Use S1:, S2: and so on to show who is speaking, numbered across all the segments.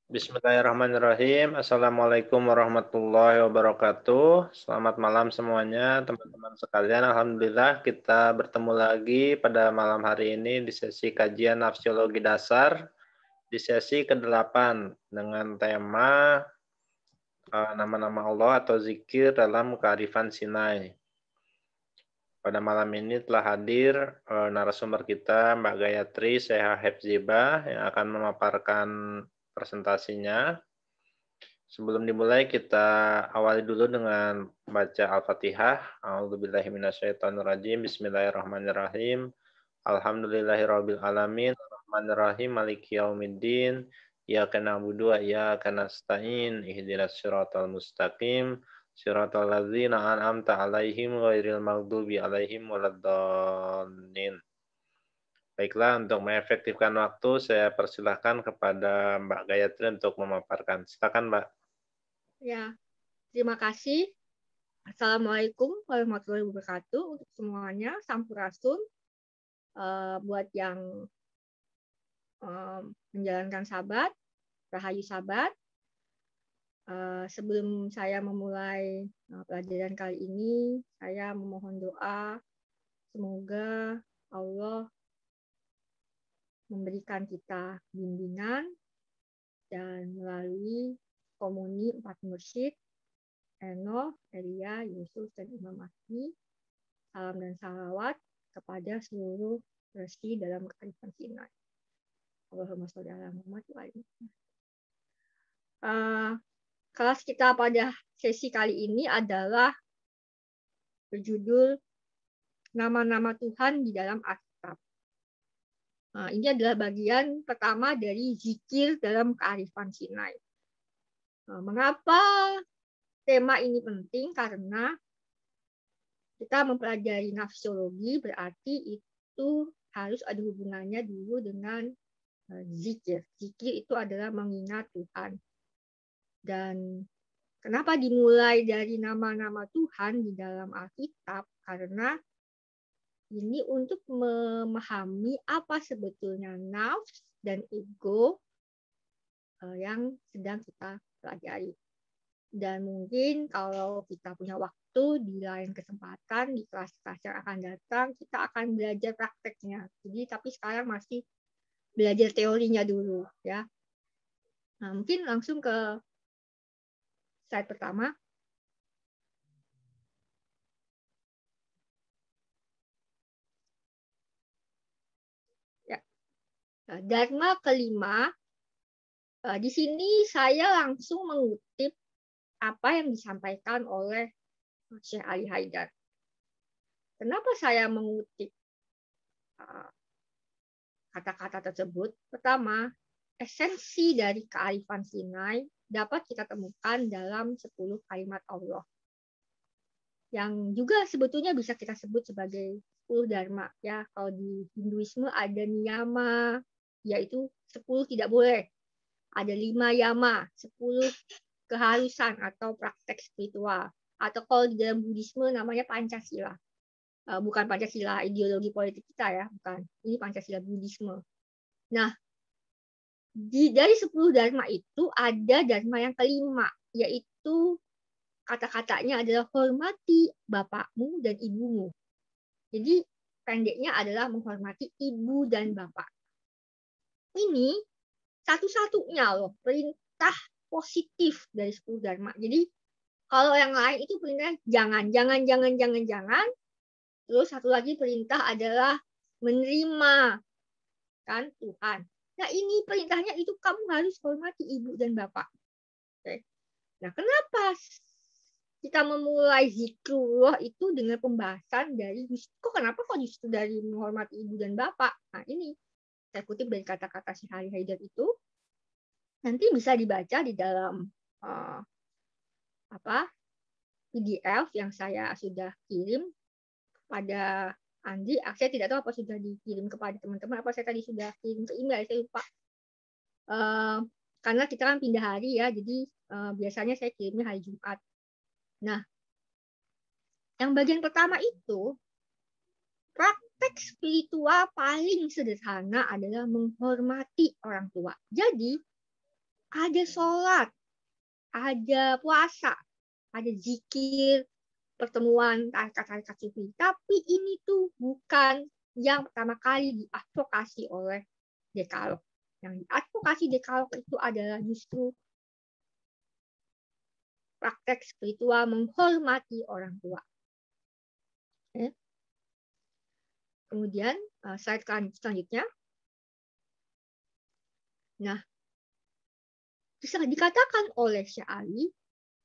S1: Bismillahirrahmanirrahim. Assalamualaikum warahmatullahi wabarakatuh. Selamat malam semuanya, teman-teman sekalian. Alhamdulillah kita bertemu lagi pada malam hari ini di sesi kajian nafsiologi dasar di sesi ke-8 dengan tema nama-nama Allah atau zikir dalam kearifan Sinai. Pada malam ini telah hadir narasumber kita Mbak Gayatri Seha Hepzibah yang akan memaparkan presentasinya. Sebelum dimulai kita awali dulu dengan baca Al-Fatihah. A'udzubillahi minasyaitonirrajim. Bismillahirrahmanirrahim. Alhamdulillahirabbil alamin. Arrahmanirrahim. Maliki yaumiddin. Iyyaka na'budu wa iyyaka nasta'in. Ihdinas siratal mustaqim. Siratal ladzina an'amta 'alaihim ghairil maghdubi 'alaihim waladdallin. Baiklah, untuk mengefektifkan waktu, saya persilahkan kepada Mbak Gayatri untuk memaparkan. Silakan, Mbak.
S2: Ya, terima kasih. Assalamualaikum warahmatullahi wabarakatuh untuk semuanya. Sampurasun buat yang menjalankan sabat, rahayu sabat. Sebelum saya memulai pelajaran kali ini, saya memohon doa semoga Allah memberikan kita bimbingan dan melalui komuni 4 mursyid, Enoh, Elia, Yusuf, dan Imam Mahdi, salam dan salawat kepada seluruh resi dalam kearifan Sinai. Allahumma sholli ala Muhammad wa ali Muhammad. Kelas kita pada sesi kali ini adalah berjudul nama-nama Tuhan di dalam Alkitab. Ini adalah bagian pertama dari zikir dalam kearifan Sinai. Mengapa tema ini penting? Karena kita mempelajari nafsiologi, berarti itu harus ada hubungannya dulu dengan zikir. Zikir itu adalah mengingat Tuhan. Dan kenapa dimulai dari nama-nama Tuhan di dalam Alkitab? Karena ini untuk memahami apa sebetulnya nafs dan ego yang sedang kita pelajari. Dan mungkin kalau kita punya waktu di lain kesempatan, di kelas-kelas yang akan datang, kita akan belajar prakteknya. Jadi, tapi sekarang masih belajar teorinya dulu, ya. Nah, mungkin langsung ke slide pertama. Ya. Dharma kelima. Di sini saya langsung mengutip apa yang disampaikan oleh Syekh Ali Haidar. Kenapa saya mengutip kata-kata tersebut? Pertama, esensi dari kearifan Sinai dapat kita temukan dalam 10 kalimat Allah. Yang juga sebetulnya bisa kita sebut sebagai 10 dharma. Ya, kalau di Hinduisme ada niyama, yaitu 10 tidak boleh. Ada 5 yama, 10 keharusan atau praktek spiritual. Atau kalau di dalam Buddhisme namanya Pancasila. Bukan Pancasila ideologi politik kita ya, bukan. Ini Pancasila Buddhisme. Nah, dari 10 dharma itu ada dharma yang kelima, yaitu kata-katanya adalah hormati bapakmu dan ibumu. Jadi pendeknya adalah menghormati ibu dan bapak. Ini satu-satunya loh perintah positif dari 10 dharma. Jadi kalau yang lain itu perintah jangan. Terus satu lagi perintah adalah menerima kan Tuhan. Nah, ini perintahnya itu kamu harus hormati ibu dan bapak. Oke. Nah, kenapa kita memulai zikrullah itu dengan pembahasan dari kenapa kok justru dari menghormati ibu dan bapak? Nah, ini saya kutip dari kata-kata Syekh Ali Haidar itu. Nanti bisa dibaca di dalam PDF yang saya sudah kirim pada Andi. Saya tidak tahu apa sudah dikirim kepada teman-teman, apa saya tadi sudah kirim ke email, saya lupa. Karena kita kan pindah hari ya, jadi biasanya saya kirimnya hari Jumat. Nah, yang bagian pertama itu, praktek spiritual paling sederhana adalah menghormati orang tua. Jadi, ada sholat, ada puasa, ada zikir, pertemuan tarekat-tarekat sufi. Tapi ini tuh bukan yang pertama kali diadvokasi oleh Dekalog. Yang diadvokasi Dekalog itu adalah justru praktek spiritual menghormati orang tua. Kemudian slide selanjutnya. Nah, bisa dikatakan oleh Syekh Ali,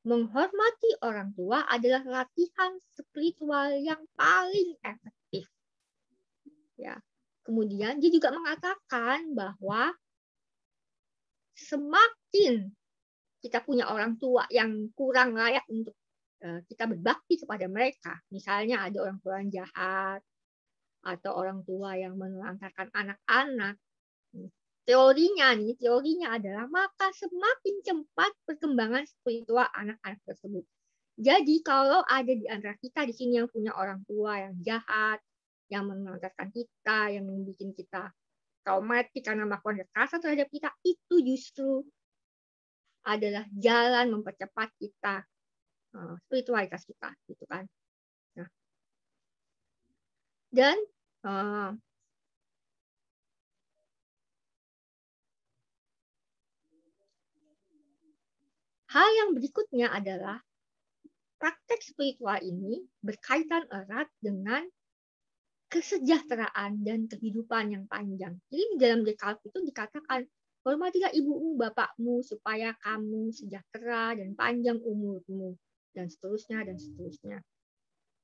S2: menghormati orang tua adalah latihan spiritual yang paling efektif. Ya. Kemudian dia juga mengatakan bahwa semakin kita punya orang tua yang kurang layak untuk kita berbakti kepada mereka, misalnya ada orang tua yang jahat atau orang tua yang menelantarkan anak-anak, teorinya adalah maka semakin cepat perkembangan spiritual anak-anak tersebut. Jadi kalau ada di antara kita di sini yang punya orang tua yang jahat, yang menelantarkan kita, yang membuat kita traumatik karena melakukan kekerasan terhadap kita, itu justru adalah jalan mempercepat kita spiritualitas kita, gitu kan. Nah, dan hal yang berikutnya adalah praktek spiritual ini berkaitan erat dengan kesejahteraan dan kehidupan yang panjang. Jadi di dalam Dekalog itu dikatakan, hormatilah ibumu, bapakmu, supaya kamu sejahtera dan panjang umurmu, dan seterusnya, dan seterusnya.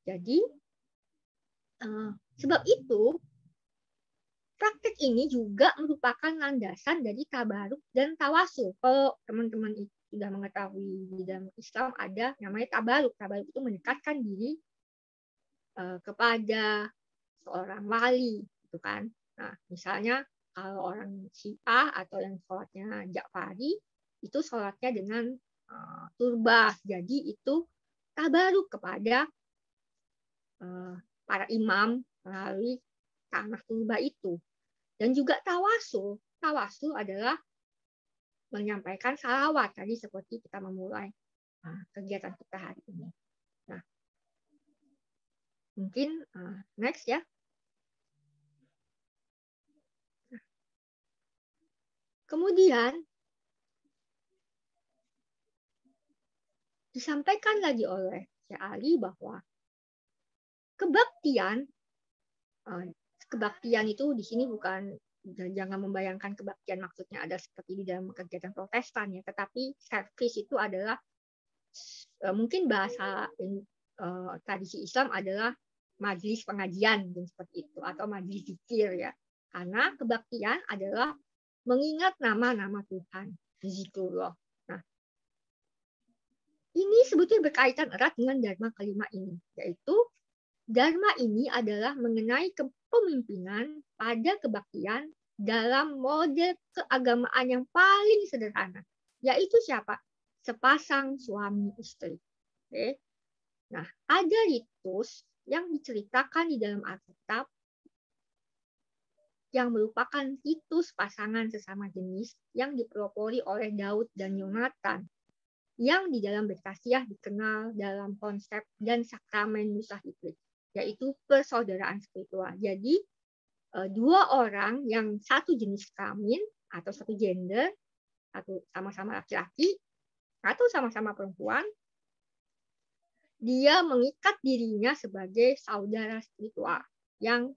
S2: Jadi, sebab itu, praktek ini juga merupakan landasan dari tabaruk dan tawasul. Kalau teman-teman itu sudah mengetahui di dalam Islam ada namanya tabaruk. Tabaruk itu mendekatkan diri kepada seorang wali, gitu kan. Nah, misalnya kalau orang Syiah atau yang sholatnya Ja'fari, itu sholatnya dengan turbah. Jadi itu tabaruk kepada para imam melalui tanah turbah itu. Dan juga tawasul. Tawasul adalah menyampaikan salawat tadi seperti kita memulai kegiatan kita hari ini. Nah, mungkin next ya. Kemudian disampaikan lagi oleh Syekh Ali bahwa kebaktian itu di sini bukan, jangan membayangkan kebaktian maksudnya ada seperti di dalam kegiatan Protestan ya, tetapi service itu adalah mungkin bahasa tradisi Islam adalah majelis pengajian dan seperti itu, atau majelis zikir ya. Karena kebaktian adalah mengingat nama-nama Tuhan, zikrullah. Nah, ini sebetulnya berkaitan erat dengan dharma kelima ini, yaitu dharma ini adalah mengenai kepemimpinan pada kebaktian dalam model keagamaan yang paling sederhana, yaitu siapa? Sepasang suami istri. Oke. Nah, ada ritus yang diceritakan di dalam Alkitab yang merupakan ritus pasangan sesama jenis yang dipelopori oleh Daud dan Yonatan, yang di dalam Berkasiah dikenal dalam konsep dan sakramen Musahiplik, yaitu persaudaraan spiritual. Jadi dua orang yang satu jenis kelamin atau satu gender, atau sama-sama laki-laki atau sama-sama perempuan, dia mengikat dirinya sebagai saudara spiritual yang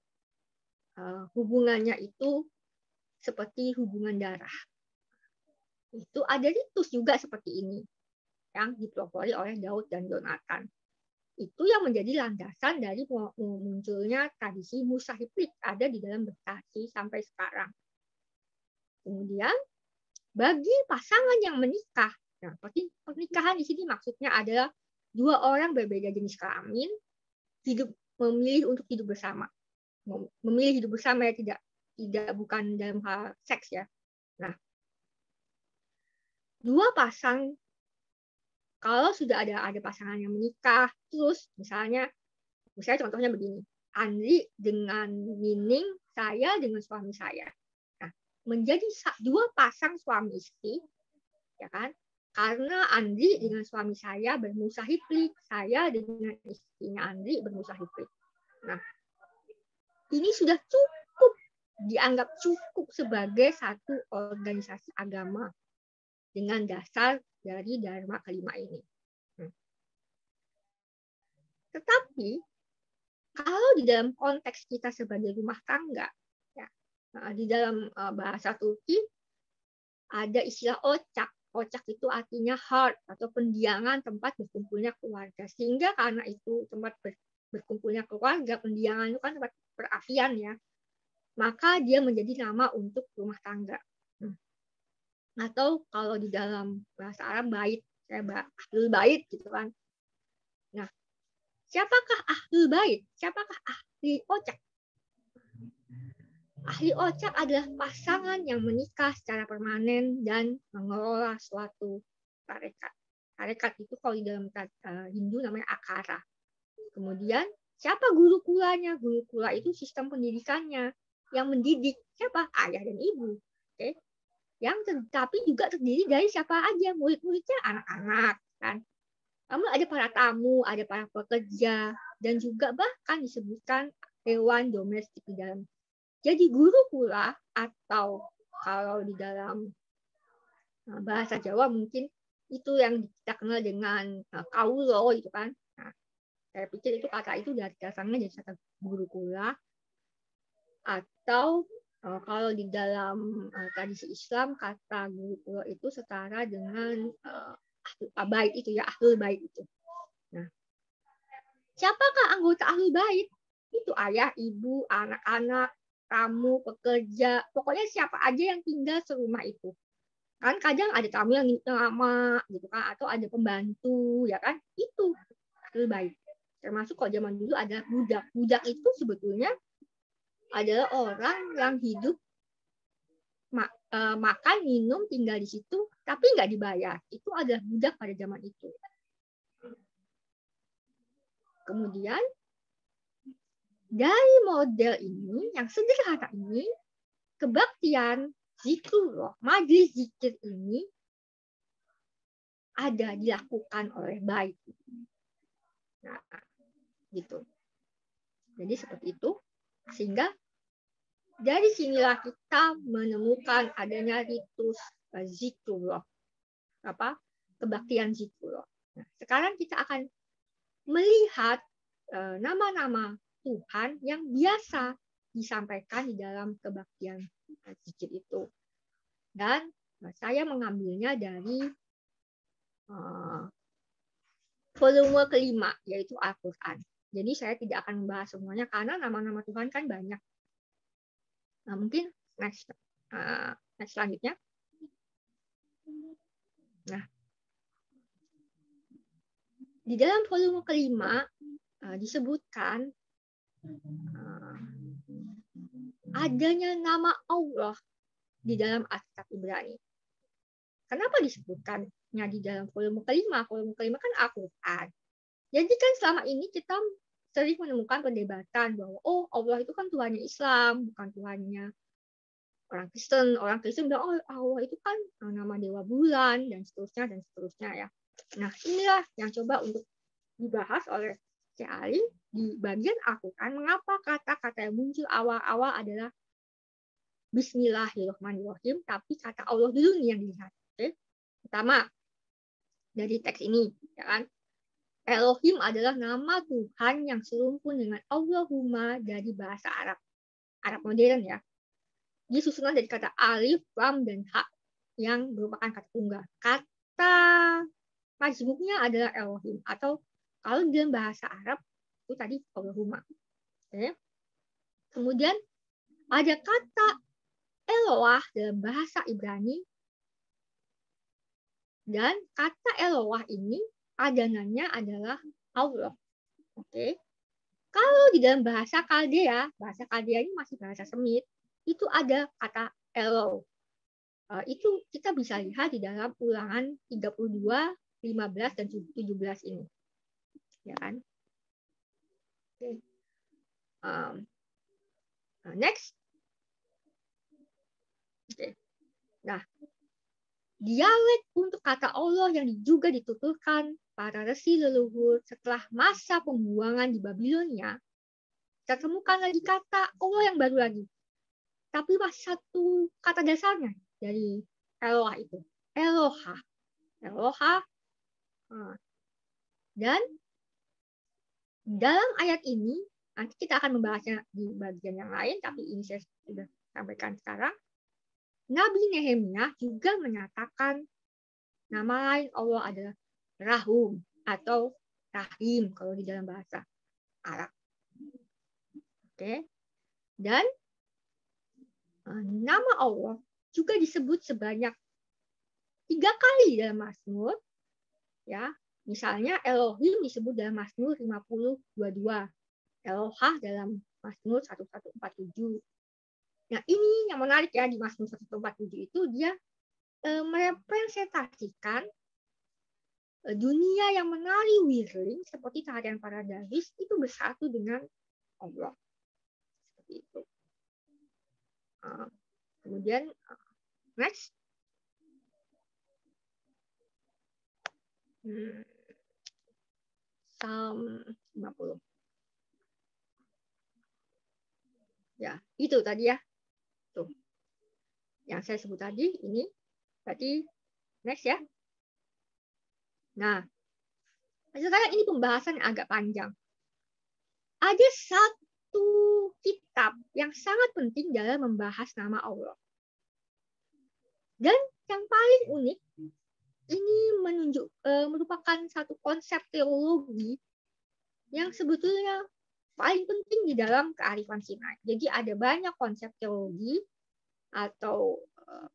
S2: hubungannya itu seperti hubungan darah. Itu ada ritus juga seperti ini yang dipelopori oleh Daud dan Yonatan. Itu yang menjadi landasan dari munculnya tradisi Musahiplik ada di dalam Berkasi sampai sekarang. Kemudian bagi pasangan yang menikah, nah, pernikahan di sini maksudnya adalah dua orang berbeda jenis kelamin memilih untuk hidup bersama. Memilih hidup bersama ya, tidak bukan dalam hal seks ya. Nah, dua pasang, kalau sudah ada pasangan yang menikah, terus misalnya contohnya begini, Andri dengan Nining, saya dengan suami saya. Nah, menjadi dua pasang suami istri ya kan? Karena Andri dengan suami saya bermusahiflik, saya dengan istrinya Andri bermusahiflik. Nah, ini sudah cukup, dianggap cukup sebagai satu organisasi agama dengan dasar dari Dharma kelima ini. Tetapi kalau di dalam konteks kita sebagai rumah tangga, ya, di dalam bahasa Turki ada istilah ocak. Ocak itu artinya heart atau pendiangan tempat berkumpulnya keluarga. Sehingga karena itu tempat berkumpulnya keluarga, pendiangan itu kan tempat perafian ya, maka dia menjadi nama untuk rumah tangga. Atau kalau di dalam bahasa Arab bait, ahlul bait gitu kan. Nah, siapakah ahlul bait? Siapakah ahli ocak? Ahli ocak adalah pasangan yang menikah secara permanen dan mengelola suatu tarekat. Tarekat itu kalau di dalam Hindu namanya akara. Kemudian siapa guru kulanya? Guru kula itu sistem pendidikannya. Yang mendidik siapa? Ayah dan ibu. Oke. Yang tapi juga terdiri dari siapa aja? Murid-muridnya anak-anak kan. Lalu ada para tamu, ada para pekerja, dan juga bahkan disebutkan hewan domestik di dalam. Jadi guru kula atau kalau di dalam bahasa Jawa mungkin itu yang kita kenal dengan kaulo itu kan. Nah, saya pikir itu kata itu dari dasarnya jadi kata guru kula. Atau kalau di dalam tradisi Islam kata guru kula itu setara dengan bait itu ya, ahlul bait itu. Nah, siapakah anggota ahlul bait? Itu ayah, ibu, anak-anak, tamu, pekerja, pokoknya siapa aja yang tinggal serumah itu. Kan kadang ada tamu yang lama gitu kan, atau ada pembantu ya kan, itu ahlul bait. Termasuk kalau zaman dulu ada budak. Budak itu sebetulnya adalah orang yang hidup makan, minum, tinggal di situ, tapi nggak dibayar. Itu adalah budak pada zaman itu. Kemudian dari model ini, yang sederhana ini, kebaktian zikrullah, majlis zikir ini ada dilakukan oleh baik. Nah, gitu. Jadi seperti itu. Sehingga dari sinilah kita menemukan adanya ritus zikrullah. Kebaktian zikrullah. Nah, sekarang kita akan melihat nama-nama Tuhan yang biasa disampaikan di dalam kebaktian zikir itu. Dan saya mengambilnya dari volume kelima, yaitu Al-Quran. Jadi saya tidak akan membahas semuanya karena nama-nama Tuhan kan banyak. Nah, mungkin next selanjutnya. Nah, di dalam volume kelima disebutkan adanya nama Allah di dalam Alkitab Ibrani. Kenapa disebutkannya di dalam volume kelima? Volume kelima kan Al-Quran. Jadi kan selama ini kita sering menemukan perdebatan bahwa Allah itu kan Tuhannya Islam, bukan Tuhannya orang Kristen. Orang Kristen bilang Allah itu kan nama dewa bulan dan seterusnya ya. Nah, inilah yang coba untuk dibahas oleh Syekh Ali di bagian Al-Quran. Mengapa kata-kata yang muncul awal-awal adalah Bismillahirrahmanirrahim, tapi kata Allah dulu nih yang dilihat. Oke? Pertama, dari teks ini, ya kan? Elohim adalah nama Tuhan yang serumpun dengan Allahumma dari bahasa Arab. Arab modern ya. Dia susunan dari kata alif, lam, dan ha yang merupakan kata tunggal. Kata majmuknya adalah Elohim. Atau kalau dalam bahasa Arab, itu tadi Allahumma. Oke? Kemudian ada kata Eloah dalam bahasa Ibrani. Dan kata Eloah ini padanannya adalah Allah. Oke. Kalau di dalam bahasa Kaldea ini masih bahasa Semit, itu ada kata Elo. Itu kita bisa lihat di dalam ulangan 32, 15, dan 17 ini. Ya kan? Oke. Next. Oke. Nah, dialek untuk kata Allah yang juga dituturkan para resi leluhur setelah masa pembuangan di Babilonia, kita temukan lagi kata Allah yang baru lagi. Tapi masih satu kata dasarnya dari Eloah itu. Eloha. Eloha. Dan dalam ayat ini, nanti kita akan membahasnya di bagian yang lain, tapi ini saya sudah sampaikan sekarang. Nabi Nehemia juga menyatakan nama lain Allah adalah Rahum atau Rahim kalau di dalam bahasa Arab. Oke. Dan nama Allah juga disebut sebanyak 3 kali dalam Mazmur. Ya, misalnya Elohim disebut dalam Mazmur 50:22. Elohah dalam Mazmur 1147. Nah, ini yang menarik ya di Mazmur 147 itu dia merepresentasikan dunia yang menari wiring seperti tarian para Darwis itu bersatu dengan Allah. Seperti itu. Kemudian next. Psalm 50. Ya, itu tadi ya. Tuh. Yang saya sebut tadi ini berarti next ya. Nah, sekarang ini pembahasan yang agak panjang. Ada satu kitab yang sangat penting dalam membahas nama Allah. Dan yang paling unik, ini merupakan satu konsep teologi yang sebetulnya paling penting di dalam kearifan Sinai. Jadi ada banyak konsep teologi atau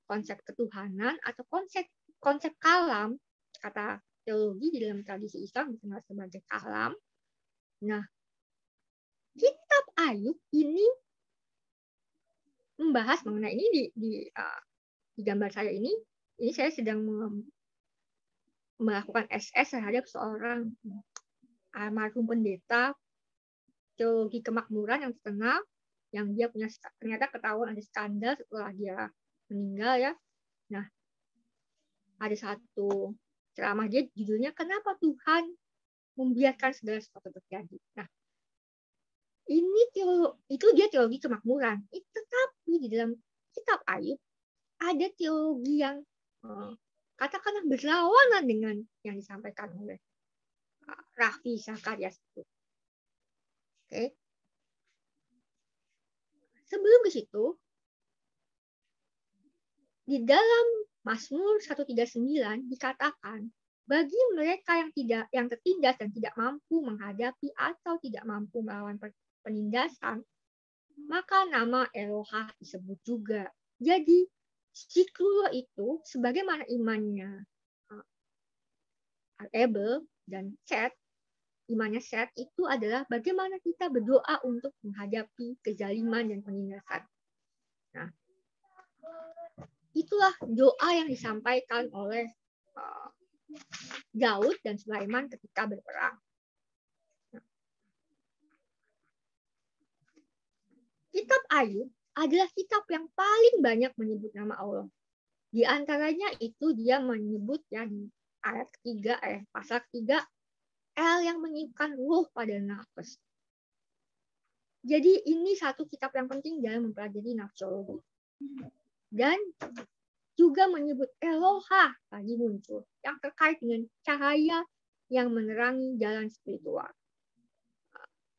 S2: konsep ketuhanan atau konsep kalam, kata teologi di dalam tradisi Islam dikenal sebagai kalam. Nah, kitab Ayub ini membahas mengenai ini di gambar saya ini saya sedang melakukan SS terhadap seorang almarhum pendeta teologi kemakmuran yang terkenal, yang dia punya ternyata ketahuan ada skandal setelah dia meninggal ya. Nah, ada satu ceramah dia judulnya Kenapa Tuhan Membiarkan Segala Sesuatu Terjadi. Nah, ini itu dia teologi kemakmuran. Tetapi di dalam kitab Ayub ada teologi yang katakanlah berlawanan dengan yang disampaikan oleh Raffi Zacharias itu. Oke. Sebelum ke situ, di dalam Mazmur 139 dikatakan bagi mereka yang tertindas dan tidak mampu menghadapi atau tidak mampu melawan penindasan, maka nama Elohah disebut juga. Jadi Zikrulo itu sebagaimana imannya Abel dan Seth, imannya Seth itu adalah bagaimana kita berdoa untuk menghadapi kezaliman dan penindasan. Nah, itulah doa yang disampaikan oleh Daud dan Sulaiman ketika berperang. Nah, kitab Ayub adalah kitab yang paling banyak menyebut nama Allah. Di antaranya itu dia menyebut ya di ayat ketiga, pasal ketiga, El yang meniupkan ruh pada nafas. Jadi ini satu kitab yang penting dalam mempelajari nafsologi. Dan juga menyebut Elohah tadi muncul, yang terkait dengan cahaya yang menerangi jalan spiritual.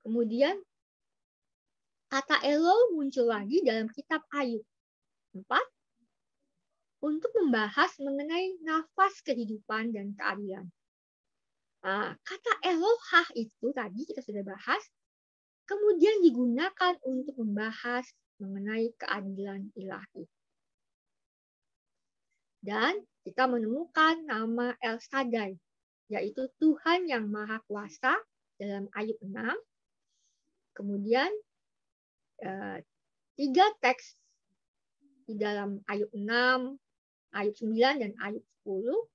S2: Kemudian kata Elo muncul lagi dalam kitab Ayub 4 untuk membahas mengenai nafas kehidupan dan keadilan. Kata Elohah itu tadi kita sudah bahas, kemudian digunakan untuk membahas mengenai keadilan ilahi. Dan kita menemukan nama El Shaddai, yaitu Tuhan yang Maha Kuasa dalam Ayub 6. Kemudian 3 teks di dalam Ayub 6, Ayub 9, dan Ayub 10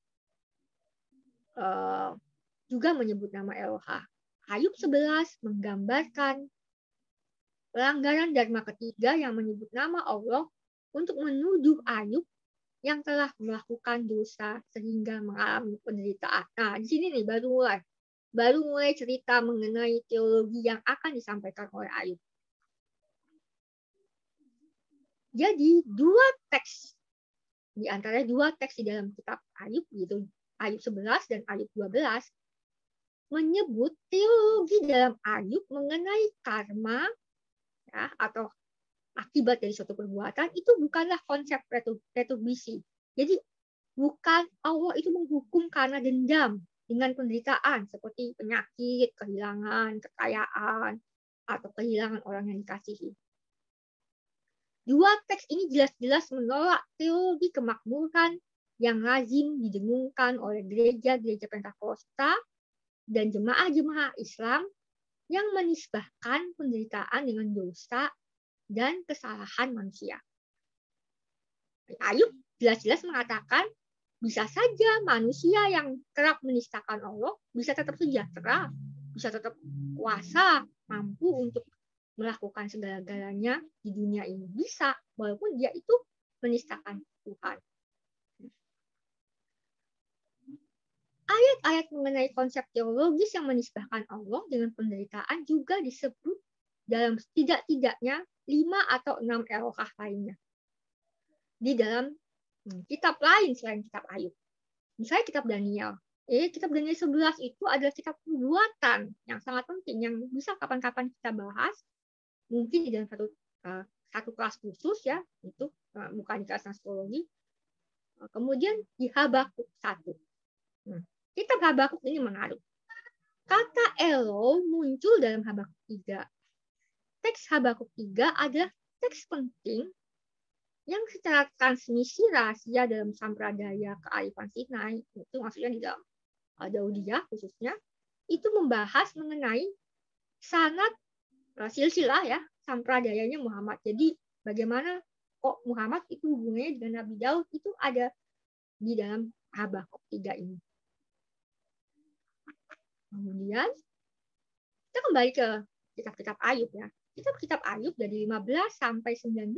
S2: juga menyebut nama Elohah. Ayub 11 menggambarkan pelanggaran dharma ketiga yang menyebut nama Allah untuk menuduh Ayub yang telah melakukan dosa sehingga mengalami penderitaan. Nah, di sini nih baru mulai cerita mengenai teologi yang akan disampaikan oleh Ayub. Jadi di antara dua teks di dalam kitab Ayub, gitu, Ayub 11 dan Ayub 12, menyebut teologi dalam Ayub mengenai karma, ya, atau akibat dari suatu perbuatan itu bukanlah konsep retribusi. Jadi bukan Allah itu menghukum karena dendam dengan penderitaan seperti penyakit, kehilangan kekayaan, atau kehilangan orang yang dikasihi. Dua teks ini jelas-jelas menolak teologi kemakmuran yang lazim didengungkan oleh gereja-gereja Pentakosta dan jemaah-jemaah Islam yang menisbahkan penderitaan dengan dosa dan kesalahan manusia. Ayub jelas-jelas mengatakan bisa saja manusia yang kerap menistakan Allah bisa tetap sejahtera, bisa tetap kuasa, mampu untuk melakukan segala-galanya di dunia ini. Bisa, walaupun dia itu menistakan Tuhan. Ayat-ayat mengenai konsep teologis yang menisbahkan Allah dengan penderitaan juga disebut dalam tidak-tidaknya 5 atau 6 Elokah lainnya. Di dalam kitab lain selain kitab Ayub. Misalnya kitab Daniel. Kitab Daniel 11 itu adalah kitab nubuatan yang sangat penting, yang bisa kapan-kapan kita bahas. Mungkin di dalam satu kelas khusus, ya, itu bukan di kelas astrologi. Kemudian di Habakuk 1. Kitab Habakuk ini menarik. Kata Elo muncul dalam Habakuk 3. Teks Habakuk 3 adalah teks penting yang secara transmisi rahasia dalam sampradaya kearifan Sinai, itu maksudnya di dalam Daudiyah khususnya, itu membahas mengenai sanad silsilah, ya, sampradayanya Muhammad. Jadi bagaimana kok Muhammad itu hubungannya dengan Nabi Daud itu ada di dalam Habakuk 3 ini. Kemudian kita kembali ke kitab-kitab Ayub, ya. Kitab-kitab Ayub dari 15 sampai 19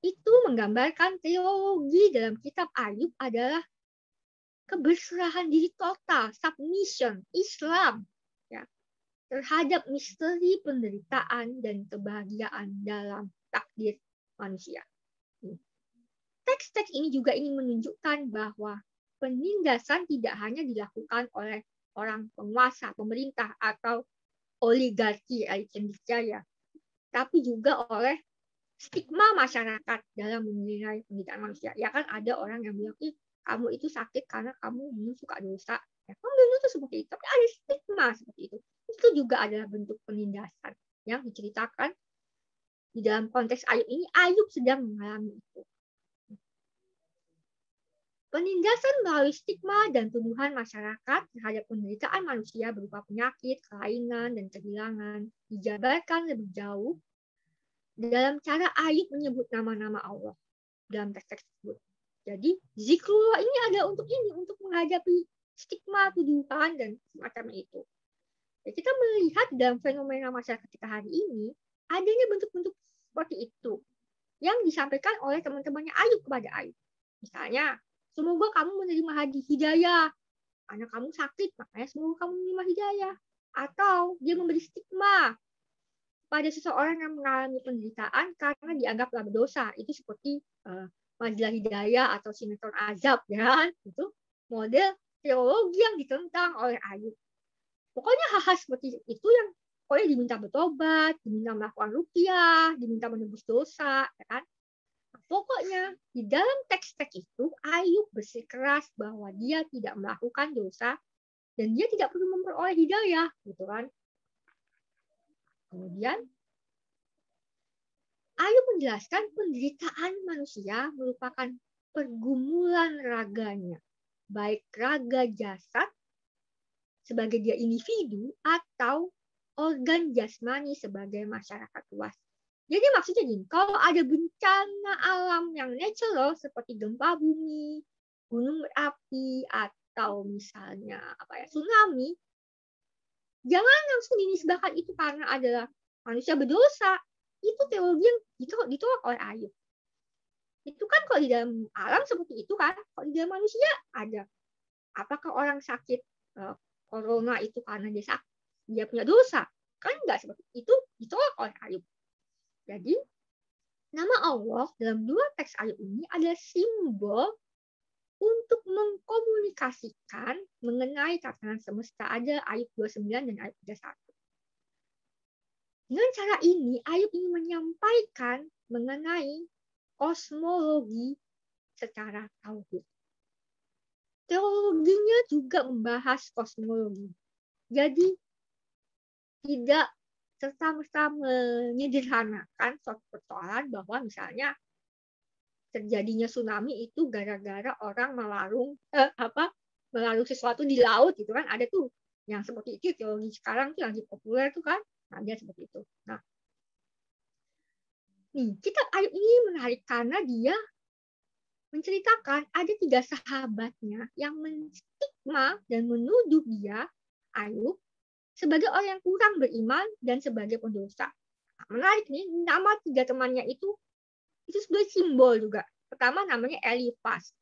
S2: itu menggambarkan teologi dalam kitab Ayub adalah keberserahan diri total, submission, Islam, ya, terhadap misteri penderitaan dan kebahagiaan dalam takdir manusia. Teks-teks ini juga ingin menunjukkan bahwa penindasan tidak hanya dilakukan oleh orang penguasa, pemerintah, atau oligarki elit cendekia, tapi juga oleh stigma masyarakat dalam menilai penderitaan manusia. Ya kan ada orang yang bilang, kamu itu sakit karena kamu suka dosa. Ya, kamu dulu itu seperti itu. Tapi ada stigma seperti itu. Itu juga adalah bentuk penindasan yang diceritakan di dalam konteks Ayub ini. Ayub sedang mengalami itu. Penindasan melalui stigma dan tuduhan masyarakat terhadap penderitaan manusia berupa penyakit, kelainan, dan kehilangan dijabarkan lebih jauh dalam cara Ayub menyebut nama-nama Allah dalam teks-teks tersebut. Jadi zikrullah ini ada untuk menghadapi stigma, tuduhan, dan semacamnya itu. Ya, kita melihat dalam fenomena masyarakat kita hari ini adanya bentuk-bentuk seperti itu yang disampaikan oleh teman-temannya Ayub kepada Ayub. Misalnya, semoga kamu menerima hidayah karena kamu sakit, makanya semoga kamu menerima hidayah. Atau dia memberi stigma pada seseorang yang mengalami penderitaan karena dianggaplah berdosa. Itu seperti Majalah Hidayah atau sinetron Azab, ya. Itu model teologi yang ditentang oleh Ayub. Pokoknya hal-hal seperti itu yang pokoknya diminta bertobat, diminta melakukan ruqyah, diminta menebus dosa, ya kan? Nah, pokoknya di dalam teks-teks itu Ayub bersikeras bahwa dia tidak melakukan dosa dan dia tidak perlu memperoleh hidayah, gitu kan? Kemudian Ayub menjelaskan penderitaan manusia merupakan pergumulan raganya, baik raga jasad sebagai dia individu atau organ jasmani sebagai masyarakat luas. Jadi maksudnya gini, kalau ada bencana alam yang natural seperti gempa bumi, gunung berapi, atau misalnya tsunami, jangan langsung dinisbahkan itu karena adalah manusia berdosa. Itu teologi yang ditolak oleh Ayub. Itu kan kalau di dalam alam seperti itu kan, kalau di dalam manusia ada. Apakah orang sakit corona itu karena dia punya dosa? Kan enggak seperti itu, ditolak oleh Ayub. Jadi nama Allah dalam dua teks Ayub ini adalah simbol untuk mengkomunikasikan mengenai tatanan semesta. Ada Ayub 29 dan Ayub 31. Dengan cara ini, Ayub ingin menyampaikan mengenai kosmologi secara tauhid. Teologinya juga membahas kosmologi. Jadi tidak serta-merta menyederhanakan suatu persoalan bahwa misalnya terjadinya tsunami itu gara-gara orang melarung sesuatu di laut gitu kan, ada tuh yang seperti itu. Teologi sekarang tuh lagi populer tuh kan, dia seperti itu. Nah, kitab Ayub ini menarik karena dia menceritakan ada 3 sahabatnya yang menstigma dan menuduh dia, Ayub, sebagai orang yang kurang beriman dan sebagai pendosa. Nah, menarik nih, nama 3 temannya itu sebagai simbol juga. Pertama namanya Elifas.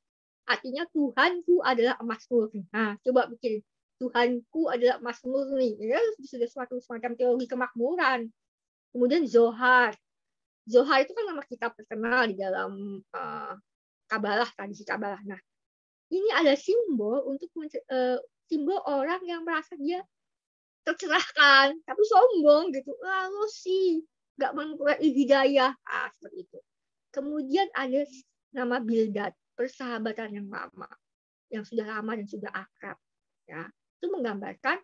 S2: Artinya Tuhanku adalah emas murni. Nah, coba pikir, Tuhanku adalah emas murni. Ya, sudah suatu semacam teologi kemakmuran. Kemudian Zohar. Zohar itu kan nama kitab terkenal di dalam Kabalah, tradisi Kabalah. Nah, ini ada simbol untuk simbol orang yang merasa dia tercerahkan, tapi sombong gitu. Lalu sih nggak memperoleh hidayah, seperti itu. Kemudian ada nama Bildad, persahabatan yang lama, yang sudah lama dan sudah akrab. Ya, itu menggambarkan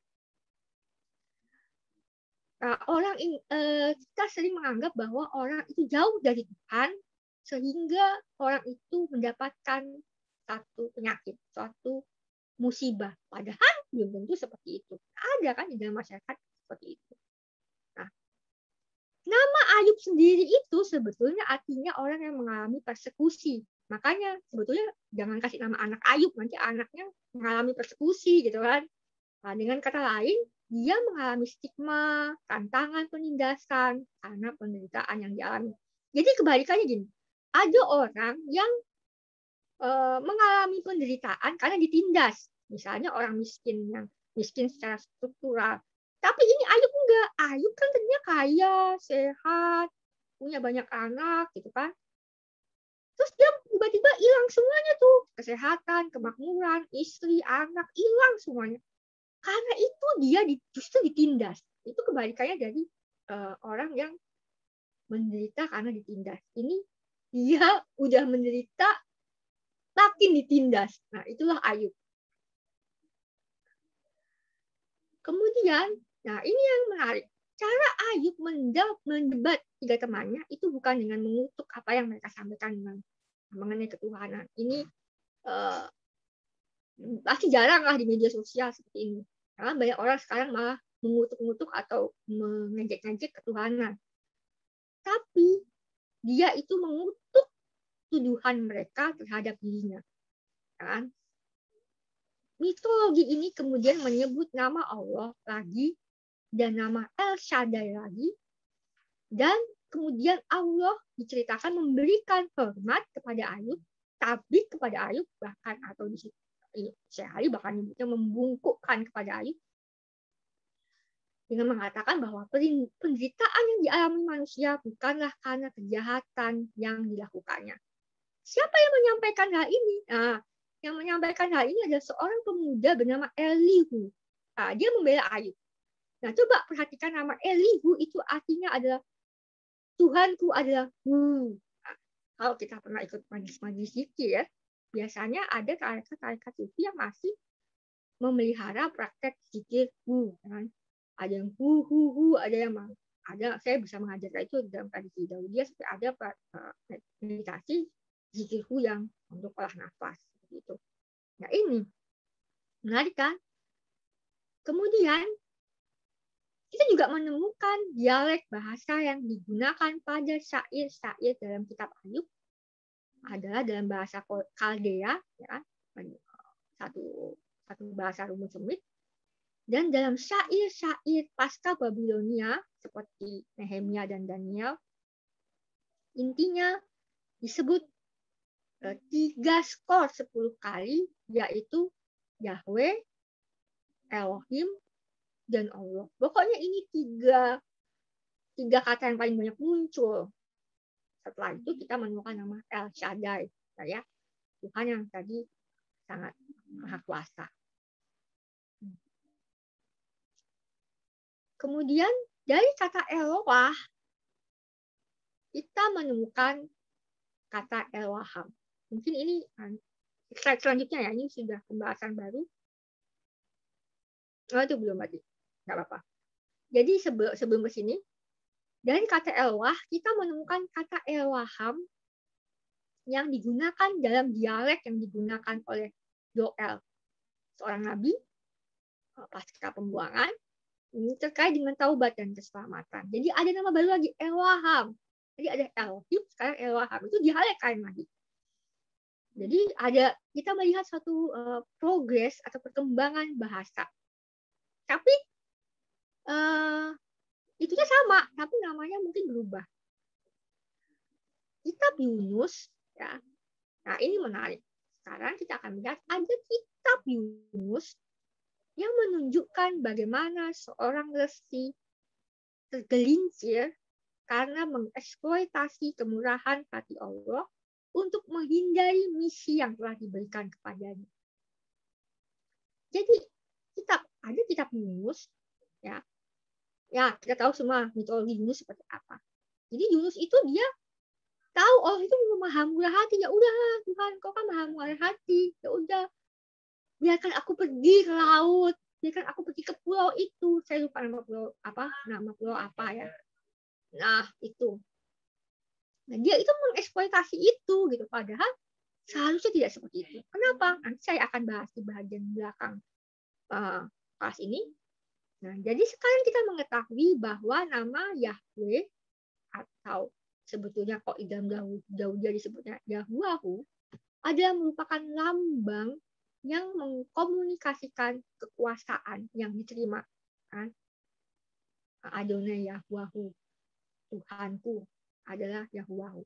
S2: kita sering menganggap bahwa orang itu jauh dari Tuhan, sehingga orang itu mendapatkan satu penyakit, suatu musibah. Padahal belum tentu seperti itu. Ada kan di dalam masyarakat seperti itu. Nah, nama Ayub sendiri itu sebetulnya artinya orang yang mengalami persekusi. Makanya sebetulnya jangan kasih nama anak Ayub, nanti anaknya mengalami persekusi gitu kan. Nah, dengan kata lain, dia mengalami stigma, tantangan penindasan karena penderitaan yang dialami. Jadi kebalikannya gini, ada orang yang mengalami penderitaan karena ditindas. Misalnya orang miskin yang miskin secara struktural. Tapi ini Ayub enggak. Ayub kan ternyata kaya, sehat, punya banyak anak gitu kan. Terus dia tiba-tiba hilang semuanya tuh. Kesehatan, kemakmuran, istri, anak, hilang semuanya. Karena itu dia justru ditindas. Itu kebalikannya dari orang yang menderita karena ditindas. Ini dia udah menderita makin ditindas. Nah, itulah Ayub. Kemudian, nah ini yang menarik. Cara Ayub mendebat 3 temannya itu bukan dengan mengutuk apa yang mereka sampaikan mengenai ketuhanan. Ini pasti jarang lah di media sosial seperti ini. Karena banyak orang sekarang malah mengutuk-ngutuk atau mengejek-ngejek ketuhanan. Tapi dia itu mengutuk tuduhan mereka terhadap dirinya. Kan? Mitologi ini kemudian menyebut nama Allah lagi dan nama El Shaddai lagi. Dan kemudian Allah diceritakan memberikan hormat kepada Ayub, tapi kepada Ayub bahkan atau di sehari bahkan nyebutnya membungkukkan kepada Ayub dengan mengatakan bahwa penderitaan yang dialami manusia bukanlah karena kejahatan yang dilakukannya. Siapa yang menyampaikan hal ini? Nah, yang menyampaikan hal ini adalah seorang pemuda bernama Elihu. Nah, dia membela Ayub. Nah, coba perhatikan nama Elihu itu artinya adalah Tuhanku adalah Hu. Nah, kalau kita pernah ikut majlis zikir ya, biasanya ada tarekat sufi yang masih memelihara praktek zikir Hu. Kan? Ada yang hu, ada yang saya bisa mengajarkan itu dalam tradisi Daudiyah sampai ada meditasi zikir Hu yang untuk olah nafas gitu. Nah, ini menarik kan? Kemudian kita juga menemukan dialek bahasa yang digunakan pada syair-syair dalam kitab Ayub adalah dalam bahasa Kaldea, ya, satu bahasa rumus semit. Dan dalam syair-syair pasca Babilonia seperti Nehemia dan Daniel, intinya disebut 3 skor 10 kali, yaitu Yahweh, Elohim, dan Allah. Pokoknya ini tiga kata yang paling banyak muncul. Setelah itu kita menemukan nama El Shaddai, ya, Tuhan yang tadi sangat maha kuasa. Kemudian dari kata Eloah kita menemukan kata Eloham. Mungkin ini slide selanjutnya ya, ini sudah pembahasan baru. Oh, itu belum berarti, nggak apa-apa. Jadi sebelum ke sini, dari kata Eloah kita menemukan kata Eloham yang digunakan dalam dialek yang digunakan oleh Yoel, seorang nabi pasca pembuangan, ini terkait dengan taubat dan keselamatan. Jadi ada nama baru lagi, Eloham. Jadi ada Elohim, sekarang Eloham. Itu dialek lain lagi. Jadi kita melihat suatu progres atau perkembangan bahasa. Tapi itunya sama, tapi namanya mungkin berubah. Kitab Yunus, ya. Nah, ini menarik. Sekarang kita akan melihat ada kitab Yunus yang menunjukkan bagaimana seorang resi tergelincir karena mengeksploitasi kemurahan hati Allah untuk menghindari misi yang telah diberikan kepadanya. Jadi ada kitab Yunus, ya. Ya, kita tahu semua mitologi Yunus seperti apa. Jadi Yunus itu dia tahu Allah itu maha murah hati. Ya udah Tuhan, kau kan maha murah hati. Ya udah, biarkan aku pergi ke laut, biarkan aku pergi ke pulau itu. Saya lupa nama pulau apa ya. Nah, itu. Nah, dia itu mengeksploitasi itu gitu. Padahal seharusnya tidak seperti itu. Kenapa? Nanti saya akan bahas di bagian belakang kelas ini. Nah, jadi sekarang kita mengetahui bahwa nama Yahweh atau sebetulnya kok dalam Daud disebutnya Yahuwahu adalah merupakan lambang yang mengkomunikasikan kekuasaan yang diterima. Kan? Adonai Yahuwahu, Tuhanku adalah Yahuwahu.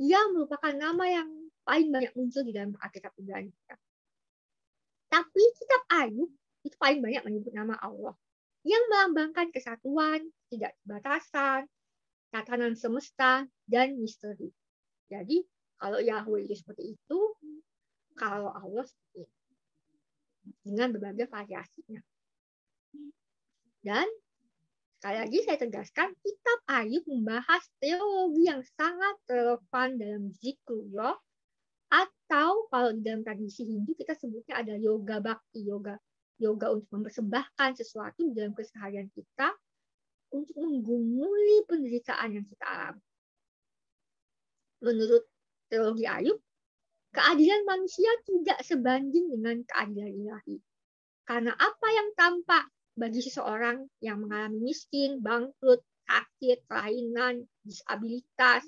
S2: Ia merupakan nama yang paling banyak muncul di dalam Alkitab Ibrani. Tapi kitab Ayub itu paling banyak menyebut nama Allah yang melambangkan kesatuan, tidak batasan, tatanan semesta, dan misteri. Jadi, kalau Yahweh itu seperti itu, kalau Allah seperti itu. Dengan berbagai variasinya. Dan, sekali lagi saya tegaskan, kitab Ayub membahas teologi yang sangat relevan dalam zikrullah, atau kalau di dalam tradisi Hindu kita sebutnya ada yoga bakti, yoga untuk mempersembahkan sesuatu dalam keseharian kita untuk menggumuli penderitaan yang kita alami. Menurut teologi Ayub, keadilan manusia tidak sebanding dengan keadilan ilahi. Karena apa yang tampak bagi seseorang yang mengalami miskin, bangkrut, sakit, kelainan, disabilitas,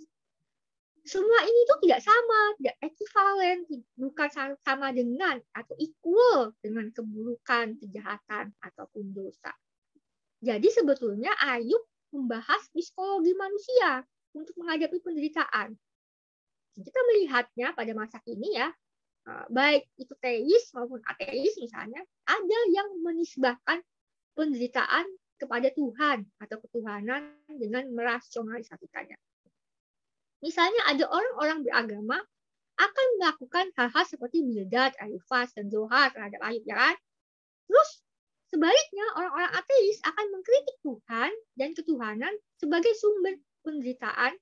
S2: semua ini tuh tidak sama, tidak ekivalen, bukan sama dengan atau equal dengan keburukan, kejahatan, ataupun dosa. Jadi sebetulnya Ayub membahas psikologi manusia untuk menghadapi penderitaan. Kita melihatnya pada masa kini ya, baik itu teis maupun ateis misalnya, ada yang menisbahkan penderitaan kepada Tuhan atau ketuhanan dengan merasionalisasikannya. Misalnya ada orang-orang beragama akan melakukan hal-hal seperti Bildad, Elifaz, dan Zohar terhadap Ayub, ya kan? Terus sebaliknya orang-orang ateis akan mengkritik Tuhan dan ketuhanan sebagai sumber penderitaan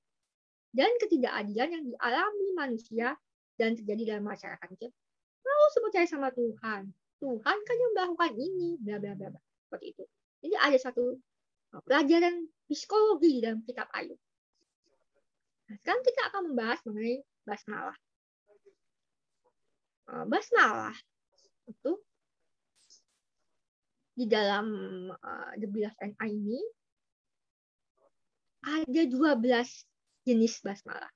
S2: dan ketidakadilan yang dialami manusia dan terjadi dalam masyarakat kita. Kalau percaya sama Tuhan, Tuhan kan yang melakukan ini, bla bla bla, seperti itu. Jadi ada satu pelajaran psikologi dalam kitab Ayub. Nah, sekarang kita akan membahas mengenai basmalah. Basmalah itu di dalam The Beloved and I ini ada 12 jenis basmalah.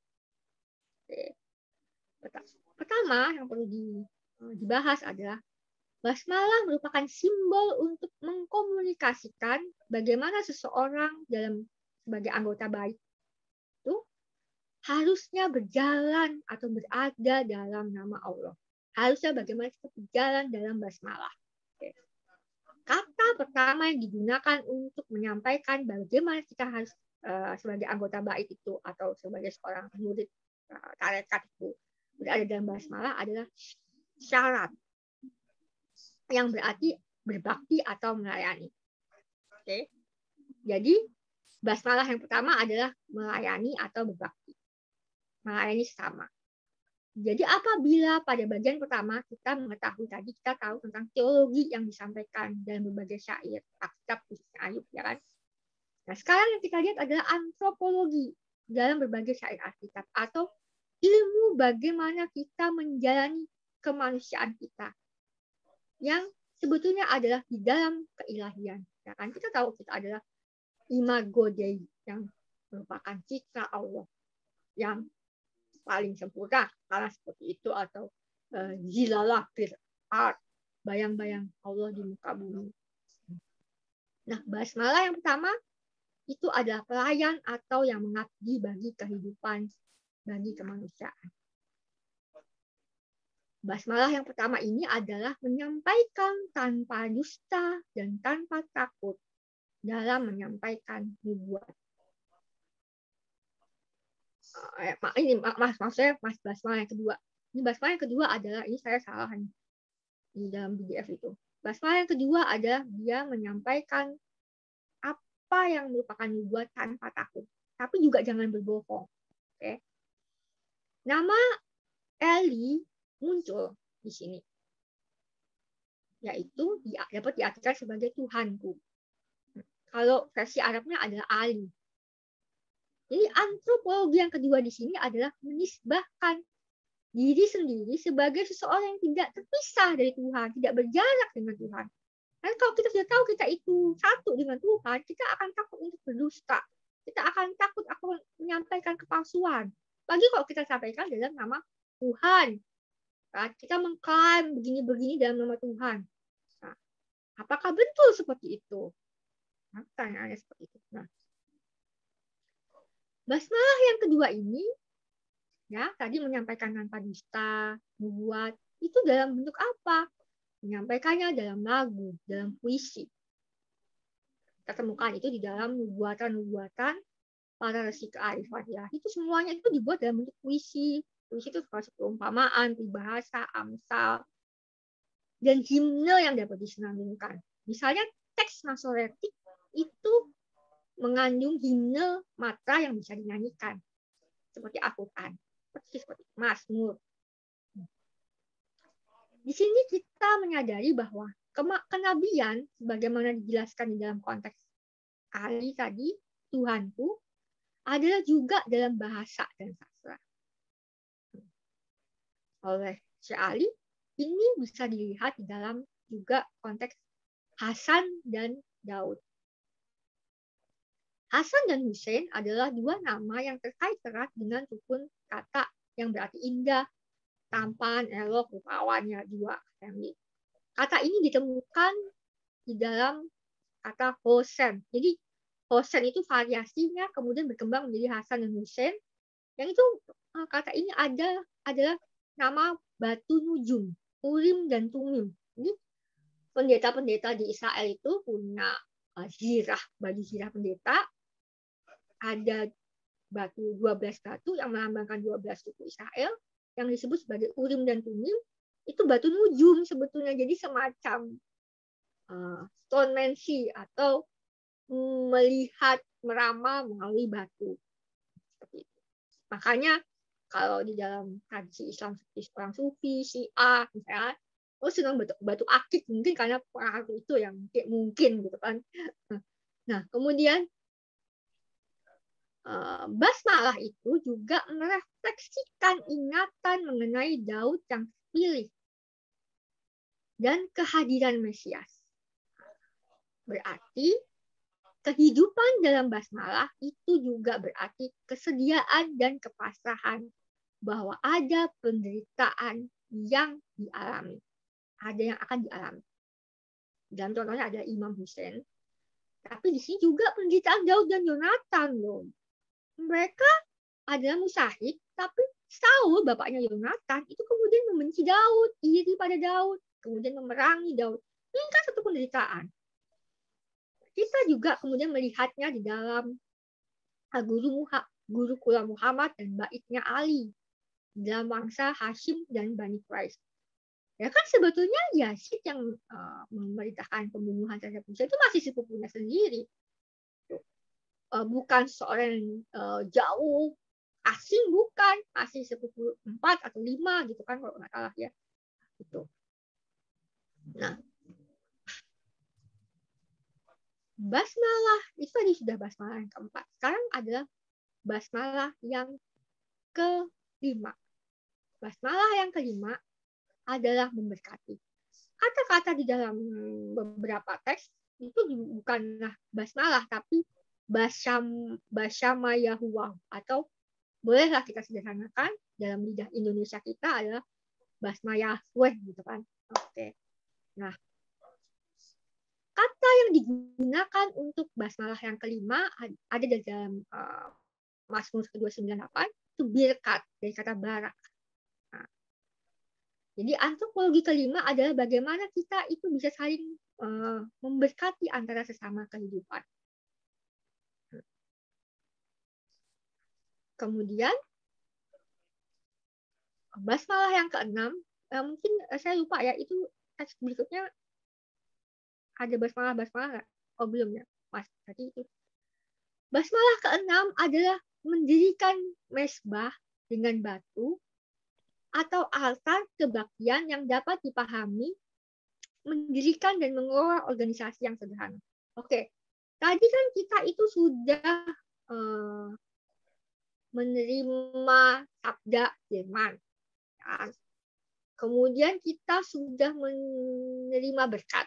S2: Pertama yang perlu dibahas adalah basmalah merupakan simbol untuk mengkomunikasikan bagaimana seseorang sebagai anggota baik itu harusnya berjalan atau berada dalam nama Allah. Harusnya bagaimana kita berjalan dalam basmalah. Oke. Kata pertama yang digunakan untuk menyampaikan bagaimana kita harus sebagai anggota bait itu atau sebagai seorang murid tarekat itu berada dalam basmalah adalah syarat, yang berarti berbakti atau melayani. Oke. Jadi basmalah yang pertama adalah melayani atau berbakti. Melayani sesama. Jadi apabila pada bagian pertama kita mengetahui tadi, kita tahu tentang teologi yang disampaikan dalam berbagai syair, kitab khususnya Ayub, ya kan? Nah, sekarang yang kita lihat adalah antropologi dalam berbagai syair Alkitab atau ilmu bagaimana kita menjalani kemanusiaan kita yang sebetulnya adalah di dalam keilahian. Ya kan? Kita tahu kita adalah imago Dei, yang merupakan citra Allah yang paling sempurna, karena seperti itu, atau zilalah fil ard, bayang-bayang Allah di muka bumi. Nah, basmalah yang pertama itu adalah pelayan atau yang mengabdi bagi kehidupan, bagi kemanusiaan. Basmalah yang pertama ini adalah menyampaikan tanpa dusta dan tanpa takut dalam menyampaikan nubuat. Ini maksudnya basmalah yang kedua. Ini basmalah yang kedua adalah, ini saya salah di dalam PDF itu. Basmalah yang kedua adalah dia menyampaikan apa yang merupakan nubuat tanpa takut, tapi juga jangan berbohong. Oke. Nama Eli muncul di sini, yaitu dapat diartikan sebagai Tuhanku. Kalau versi Arabnya adalah Ali. Jadi antropologi yang kedua di sini adalah menisbahkan diri sendiri sebagai seseorang yang tidak terpisah dari Tuhan, tidak berjarak dengan Tuhan. Dan kalau kita sudah tahu kita itu satu dengan Tuhan, kita akan takut untuk berdusta. Kita akan takut akan menyampaikan kepalsuan. Bagi kalau kita sampaikan dalam nama Tuhan. Kita mengklaim begini-begini dalam nama Tuhan. Nah, apakah betul seperti itu? Nah, pertanyaannya seperti itu. Nah, basmalah yang kedua ini, ya, tadi menyampaikan tanpa dusta, nubuat, itu dalam bentuk apa? Menyampaikannya dalam lagu, dalam puisi. Kita temukan itu di dalam nubuatan-nubuatan para resi kearifan. Ya, itu semuanya itu dibuat dalam bentuk puisi. Puisi itu termasuk perumpamaan, peribahasa, amsal, dan himne yang dapat disenandungkan. Misalnya teks Masoretik itu mengandung himne matra yang bisa dinyanyikan, seperti Al-Quran, seperti Mazmur. Di sini kita menyadari bahwa kenabian, sebagaimana dijelaskan di dalam konteks Ali tadi, Tuhanku, adalah juga dalam bahasa dan sastra. Oleh Syekh Ali, ini bisa dilihat di dalam juga konteks Hasan dan Daud. Hasan dan Hussein adalah dua nama yang terkait erat dengan rukun kata yang berarti indah, tampan, elok, rupawannya dua. Kata ini ditemukan di dalam kata Hosen. Jadi Hosen itu variasinya kemudian berkembang menjadi Hasan dan Hussein. Yang itu kata ini adalah nama batu nujum, Urim dan Tumim. Jadi pendeta-pendeta di Israel itu punya zirah, baju zirah pendeta. Ada 12 batu yang melambangkan 12 suku Israel yang disebut sebagai Urim dan Tumim. Itu batu nujum sebetulnya, jadi semacam stonemancy atau melihat meramal melalui batu. Seperti itu. Makanya kalau di dalam tradisi Islam seperti orang Sufi, Syiah, misalnya, senang batu akik, mungkin karena pengaruh itu yang mungkin gitu kan. Nah, kemudian basmalah itu juga merefleksikan ingatan mengenai Daud yang terpilih dan kehadiran Mesias. Berarti kehidupan dalam basmalah itu juga berarti kesediaan dan kepasrahan bahwa ada penderitaan yang dialami. Ada yang akan dialami. Dan contohnya ada Imam Hussein. Tapi di sini juga penderitaan Daud dan Yonatan loh. Mereka adalah Musahib, tapi Saul, bapaknya Yonatan, itu kemudian membenci Daud, iri pada Daud, kemudian memerangi Daud. Ini kan satu penderitaan. Kita juga kemudian melihatnya di dalam guru Kula Muhammad dan baitnya Ali dalam bangsa Hashim dan Bani Quraisy. Ya kan sebetulnya Yazid yang memerintahkan pembunuhan terhadap Musa itu masih sepupunya sendiri. Bukan seorang yang jauh asing, bukan, masih sepupu 4 atau 5 gitu kan kalau nggak salah ya. Gitu. Nah, basmalah itu tadi sudah basmalah yang keempat. Sekarang adalah basmalah yang kelima. Basmalah yang kelima adalah memberkati. Kata-kata di dalam beberapa teks itu bukanlah basmalah, tapi basyama Yahuwah, atau bolehlah kita sederhanakan dalam lidah Indonesia kita adalah basma Yahweh gitu kan. Oke. Nah, kata yang digunakan untuk basmalah yang kelima ada di dalam Mazmur ke-298, itu birkat, dari kata barak. Nah, jadi antropologi kelima adalah bagaimana kita itu bisa saling memberkati antara sesama kehidupan. Kemudian basmalah yang keenam, mungkin saya lupa ya, itu teks berikutnya ada basmalah nggak? Oh belum ya, Mas. Tadi itu. Basmalah keenam adalah mendirikan mesbah dengan batu atau altar kebaktian yang dapat dipahami, mendirikan dan mengelola organisasi yang sederhana. Oke, tadi kan kita itu sudah menerima sabda firman. Ya. Kemudian kita sudah menerima berkat,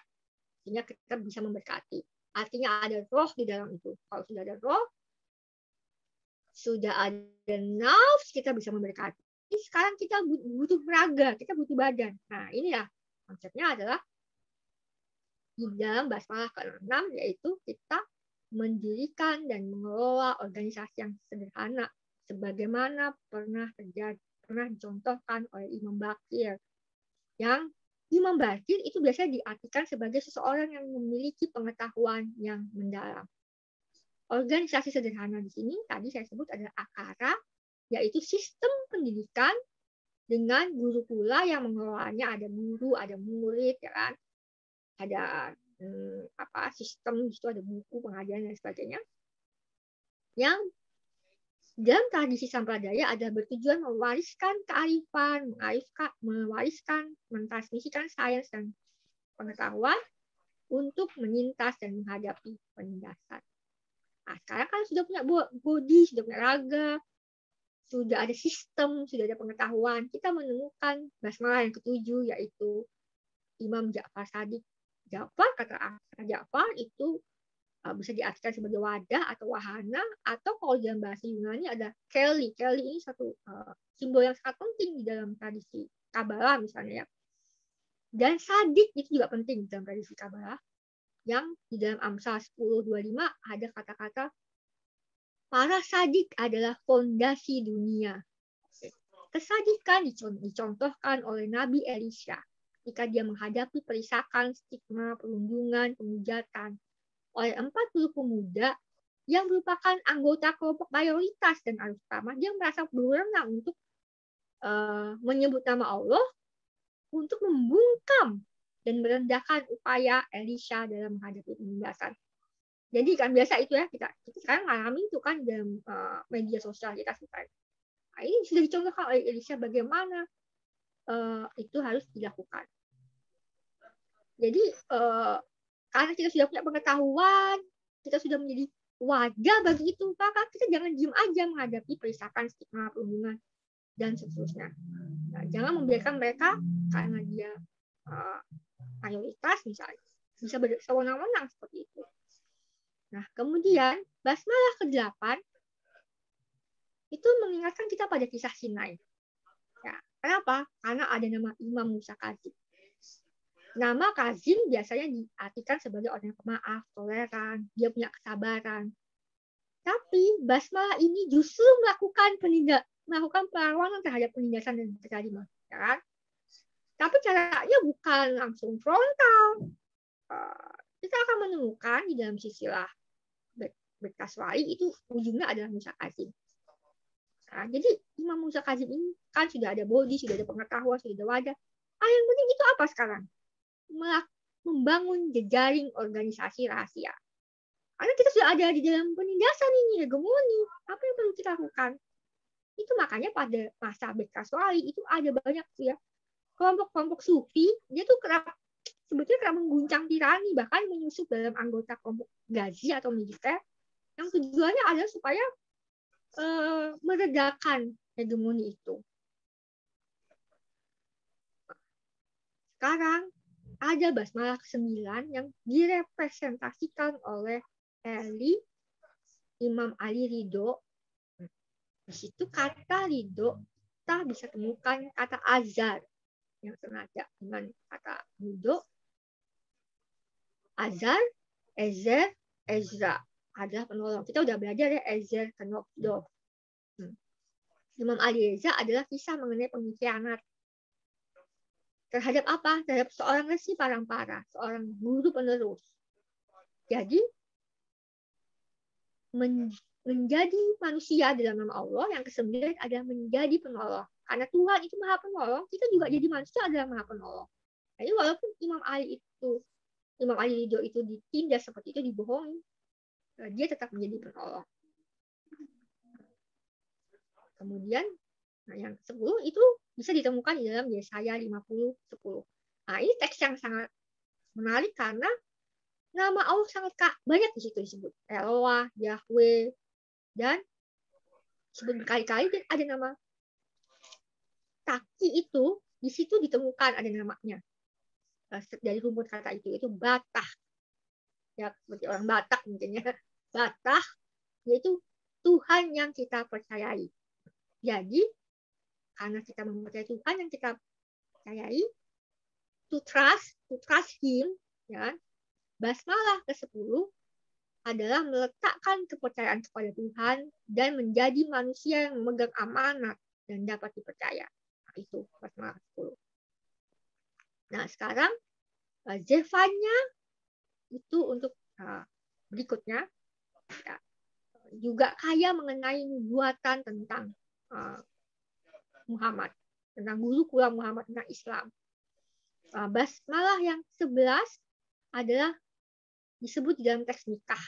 S2: sehingga kita bisa memberkati. Artinya ada roh di dalam itu. Kalau sudah ada roh, sudah ada nafs, kita bisa memberkati. Sekarang kita butuh raga, kita butuh badan. Nah, ini ya konsepnya adalah di dalam basmalah ke-6, yaitu kita mendirikan dan mengelola organisasi yang sederhana, sebagaimana pernah dicontohkan oleh Imam Bakir. Yang Imam Bakir itu biasanya diartikan sebagai seseorang yang memiliki pengetahuan yang mendalam. Organisasi sederhana di sini tadi saya sebut adalah akara, yaitu sistem pendidikan dengan guru pula yang mengelolanya, ada guru, ada murid, ya kan? Ada sistem di situ, ada buku pengajaran dan sebagainya. Yang dalam tradisi Sampradaya adalah bertujuan mewariskan kearifan, mentransmisikan sains dan pengetahuan untuk menyintas dan menghadapi penindasan. Nah, sekarang kan sudah punya body, sudah punya raga, sudah ada sistem, sudah ada pengetahuan. Kita menemukan basmalah yang ketujuh, yaitu Imam Ja'far Shadiq. Kata Ja'far itu bisa diartikan sebagai wadah atau wahana, atau kalau dalam bahasa Yunani ada Keli. Keli ini satu simbol yang sangat penting di dalam tradisi Kabbalah misalnya ya. Dan Sadik itu juga penting dalam tradisi Kabbalah, yang di dalam Amsal 10:25 ada kata-kata para sadik adalah fondasi dunia. Kesadikan dicontohkan oleh Nabi Elisha ketika dia menghadapi perisakan, stigma, perundungan, pemujatan oleh 40 pemuda yang merupakan anggota kelompok mayoritas dan arus utama. Dia merasa berwenang untuk menyebut nama Allah, untuk membungkam dan merendahkan upaya Elisha dalam menghadapi penindasan. Jadi kan biasa itu ya, kita sekarang mengalami itu kan dalam media sosial kita sekarang. Nah, ini sudah dicontohkan oleh Elisha bagaimana itu harus dilakukan. Jadi karena kita sudah punya pengetahuan, kita sudah menjadi wadah bagi itu, maka kita jangan diam aja menghadapi perisakan, stigma, perundungan, dan seterusnya. Nah, jangan membiarkan mereka karena dia mayoritas misalnya bisa berwenang-wenang seperti itu. Nah, kemudian basmalah ke-8 itu mengingatkan kita pada kisah Sinai. Ya, kenapa? Karena ada nama Imam Musa Kazim. Nama Kazim biasanya diartikan sebagai orang yang pemaaf, toleran, dia punya kesabaran. Tapi basmalah ini justru melakukan perlawanan terhadap penindasan dan kezaliman, ya kan? Tapi caranya bukan langsung frontal. Kita akan menemukan di dalam silsilah bekas wali itu ujungnya adalah Musa Kazim. Nah, jadi Imam Musa Kazim ini kan sudah ada bodi, sudah ada pengetahuan, sudah ada wadah. Yang penting itu apa sekarang? Membangun jejaring organisasi rahasia. Karena kita sudah ada di dalam penindasan ini, hegemoni. Apa yang perlu kita lakukan? Itu makanya pada masa bekas wali itu ada banyak ya kelompok-kelompok sufi, dia tuh sebetulnya kerap mengguncang tirani, bahkan menyusup dalam anggota kelompok gazi atau militer, yang tujuannya adalah supaya meredakan hegemoni itu. Sekarang ada basmalah ke-9 yang direpresentasikan oleh Imam Ali Ridho. Di situ kata Ridho kita bisa temukan kata azar yang senada dengan kata Ridho. Azar, Ezer, Ezra adalah penolong. Kita udah belajar ya Ezer Kenokdo. Imam Ali Reza adalah kisah mengenai pengkhianat. Terhadap apa? Terhadap seorang resi Parampara, seorang guru penerus. Jadi menjadi manusia dalam nama Allah, yang ke-9 adalah menjadi penolong. Karena Tuhan itu Maha Penolong, kita juga jadi manusia adalah Maha Penolong. Jadi walaupun Imam Ali Ridho itu ditindas seperti itu, dibohongi, dia tetap menjadi penolong. Kemudian yang 10 itu bisa ditemukan di dalam Yesaya 50:10. Nah, ini teks yang sangat menarik karena nama Allah sangat banyak di situ disebut. Eloah, Yahweh, dan sebut berkali-kali ada nama Taki itu di situ ditemukan ada namanya. Dari rumput kata itu Batah. Ya, seperti orang Batak mungkin ya. Batah yaitu Tuhan yang kita percayai. Jadi, karena kita mempercayai Tuhan yang kita percayai, to trust Him, ya, basmalah ke-10 adalah meletakkan kepercayaan kepada Tuhan dan menjadi manusia yang memegang amanat dan dapat dipercaya. Nah, itu basmalah ke-10. Nah, sekarang Zefanya itu untuk berikutnya ya, juga kaya mengenai nubuatan tentang Muhammad, tentang guru kula Muhammad, tentang Islam. Basmalah yang 11 adalah disebut di dalam teks nikah.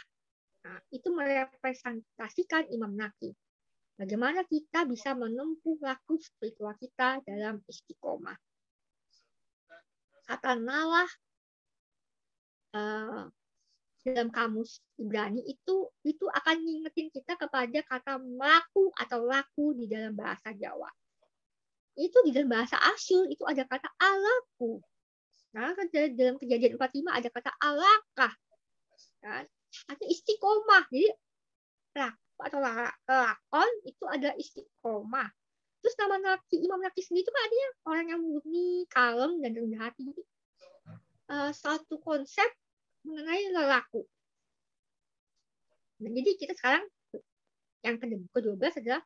S2: Nah, itu merepresentasikan Imam Naqi. Bagaimana kita bisa menempuh laku spiritual kita dalam istiqomah. Kata nalah dalam kamus Ibrani itu akan ngingetin kita kepada kata melaku atau laku di dalam bahasa Jawa. Itu di dalam bahasa Asyur itu ada kata alaku. Nah, dalam Kejadian 45 ada kata alakah. Kan? Artinya istiqomah. Jadi laku atau lakon itu adalah istiqomah. Terus nama Imam Naqi sendiri itu artinya orang yang murni, kalem, dan rendah hati. Jadi, satu konsep mengenai lelaku. Nah, jadi kita sekarang yang ke-12 adalah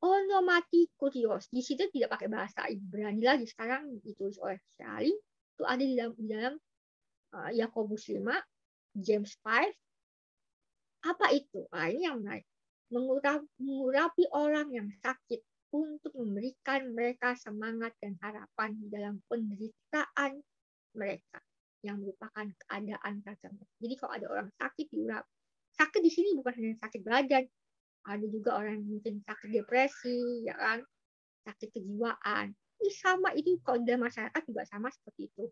S2: onomatikurios. Di situ tidak pakai bahasa Ibrani lagi. Sekarang ditulis oleh Syari. Itu ada di dalam Yakobus 5, James 5. Apa itu? Nah, ini yang menarik. Mengurapi orang yang sakit untuk memberikan mereka semangat dan harapan di dalam penderitaan mereka yang merupakan keadaan tertentu. Jadi kalau ada orang sakit diurapi. Sakit di sini bukan hanya sakit badan, ada juga orang yang mungkin sakit depresi, ya kan, sakit kejiwaan. Ini sama itu kalau dalam masyarakat juga sama seperti itu.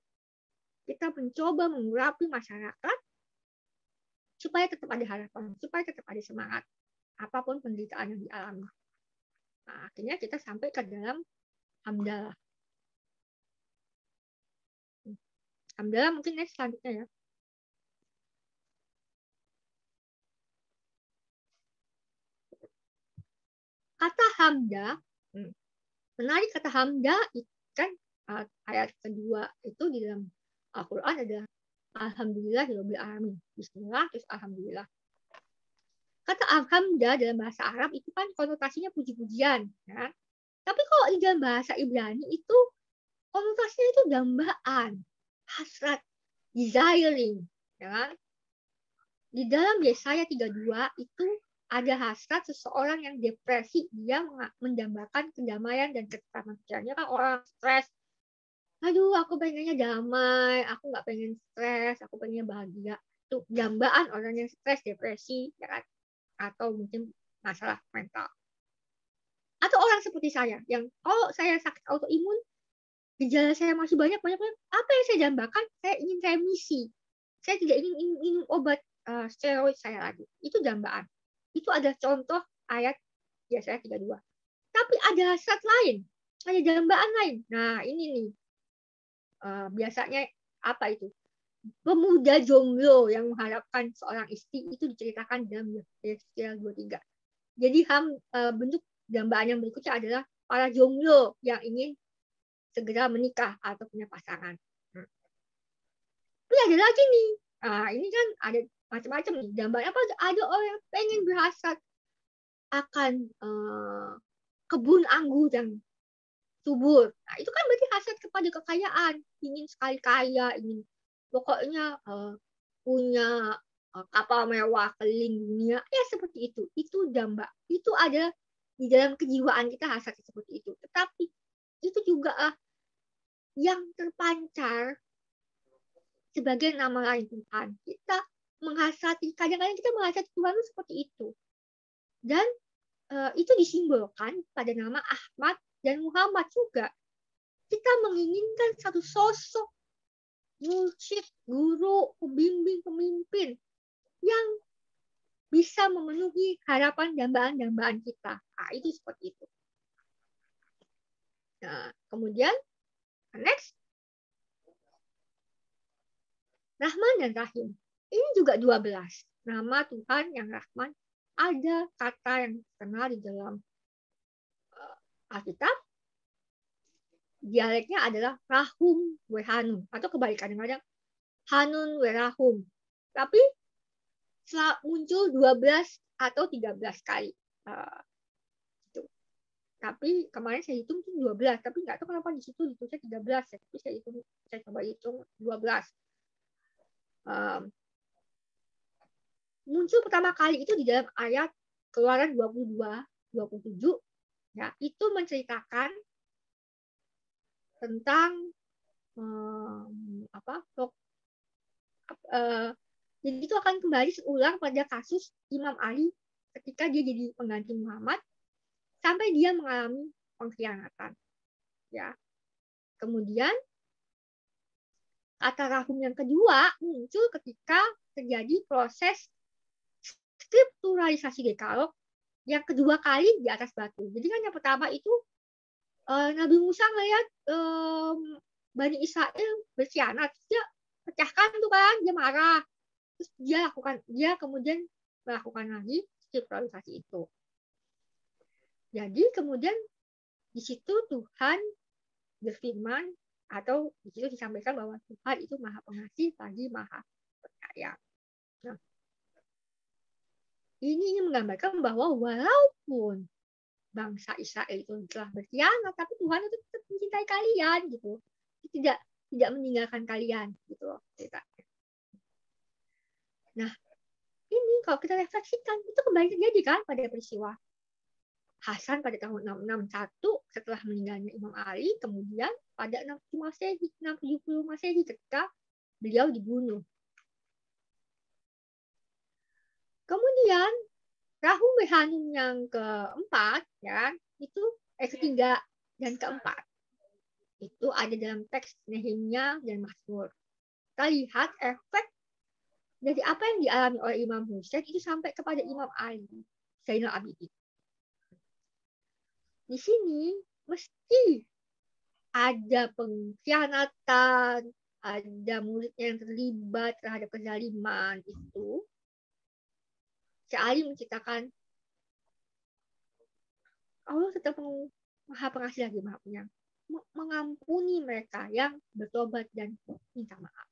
S2: Kita mencoba mengurapi masyarakat supaya tetap ada harapan, supaya tetap ada semangat, apapun penderitaan yang dialami. Nah, akhirnya kita sampai ke dalam hamdalah. Hamdalah mungkin next selanjutnya ya. Kata hamda, menarik kata hamda itu kan ayat kedua itu di dalam Al-Quran adalah Alhamdulillah Rabbil Alamin. Bismillah terus Alhamdulillah. Kata alhamda dalam bahasa Arab itu kan konotasinya puji-pujian, ya. Tapi kalau di dalam bahasa Ibrani itu konotasinya itu dambaan, hasrat, desiring, ya kan? Di dalam Yesaya 32 itu ada hasrat seseorang yang depresi, dia mendambakan kedamaian dan ketentraman pikirannya. Kan orang stres, aduh aku pengennya damai, aku nggak pengen stres, aku pengennya bahagia. Itu dambaan orang yang stres, depresi, ya kan? Atau mungkin masalah mental. Atau orang seperti saya, yang kalau saya sakit autoimun, gejala saya masih banyak. Apa yang saya dambakan? Saya ingin remisi. Saya tidak ingin minum obat steroid saya lagi. Itu dambaan. Itu ada contoh ayat Yesaya 32. Tapi ada hasrat lain, ada dambaan lain. Nah ini nih, biasanya apa itu? Pemuda jomblo yang mengharapkan seorang istri itu diceritakan dalam Yesaya 23. Jadi bentuk dambaan yang berikutnya adalah para jomblo yang ingin segera menikah atau punya pasangan. Tapi ada lagi nih, ini kan ada macam-macam nih. Dambaan apa? Ada orang yang pengen berhasrat akan kebun anggur yang subur. Nah, itu kan berarti hasrat kepada kekayaan, ingin sekali kaya, ingin pokoknya punya kapal mewah keliling dunia, ya seperti itu. Itu damba. Itu ada di dalam kejiwaan kita hasrat seperti itu. Tetapi itu juga yang terpancar sebagai nama lain Tuhan. Kita menghasati, kadang-kadang kita menghasati Tuhan itu seperti itu. Dan itu disimbolkan pada nama Ahmad dan Muhammad juga. Kita menginginkan satu sosok mursyid, guru, pembimbing, pemimpin yang bisa memenuhi harapan dambaan-dambaan kita. Nah, itu seperti itu. Nah, kemudian next, Rahman dan Rahim. Ini juga 12. Nama Tuhan yang Rahman, ada kata yang terkenal di dalam Alkitab. Dialeknya adalah Rahum Wehanun, atau kebalikannya kadang Hanun Werahum. Tapi muncul 12 atau 13 kali. Gitu. Tapi kemarin saya hitung tuh 12, tapi nggak tahu kenapa di situ ditulisnya 13 ya. Tapi saya coba hitung 12. Muncul pertama kali itu di dalam ayat Keluaran 22-27, ya, itu menceritakan tentang jadi itu akan kembali seulang pada kasus Imam Ali ketika dia jadi pengganti Muhammad sampai dia mengalami pengkhianatan, ya. Kemudian kata rahum yang kedua muncul ketika terjadi proses skripturalisasi Dekalog yang kedua kali di atas batu. Jadi kan yang pertama itu Nabi Musa ngelihat Bani Israel berkhianat, dia pecahkan tuh kan, dia marah, terus dia kemudian melakukan lagi skripturalisasi itu. Jadi kemudian di situ Tuhan berfirman, atau di situ disampaikan bahwa Tuhan itu Maha Pengasih lagi Maha Perkaya. Nah, ini menggambarkan bahwa walaupun bangsa Israel itu telah berkhianat, tapi Tuhan itu tetap mencintai kalian gitu. Tidak meninggalkan kalian gitu loh ceritanya. Nah, ini kalau kita refleksikan itu kembali terjadi kan pada peristiwa Hasan pada tahun 661 setelah meninggalnya Imam Ali, kemudian pada 670 Masehi ketika beliau dibunuh. Kemudian Rahum Wehanun yang keempat, ya, itu ketiga dan keempat. Itu ada dalam teks Nehemia dan Mazmur. Kita lihat efek dari apa yang dialami oleh Imam Husain itu sampai kepada Imam Ali, Zainal Abidin. Di sini mesti ada pengkhianatan, ada muridnya yang terlibat terhadap kezaliman itu. Ali menciptakan Allah tetap Maha Pengasih lagi Maha Penyayang, mengampuni mereka yang bertobat dan minta maaf.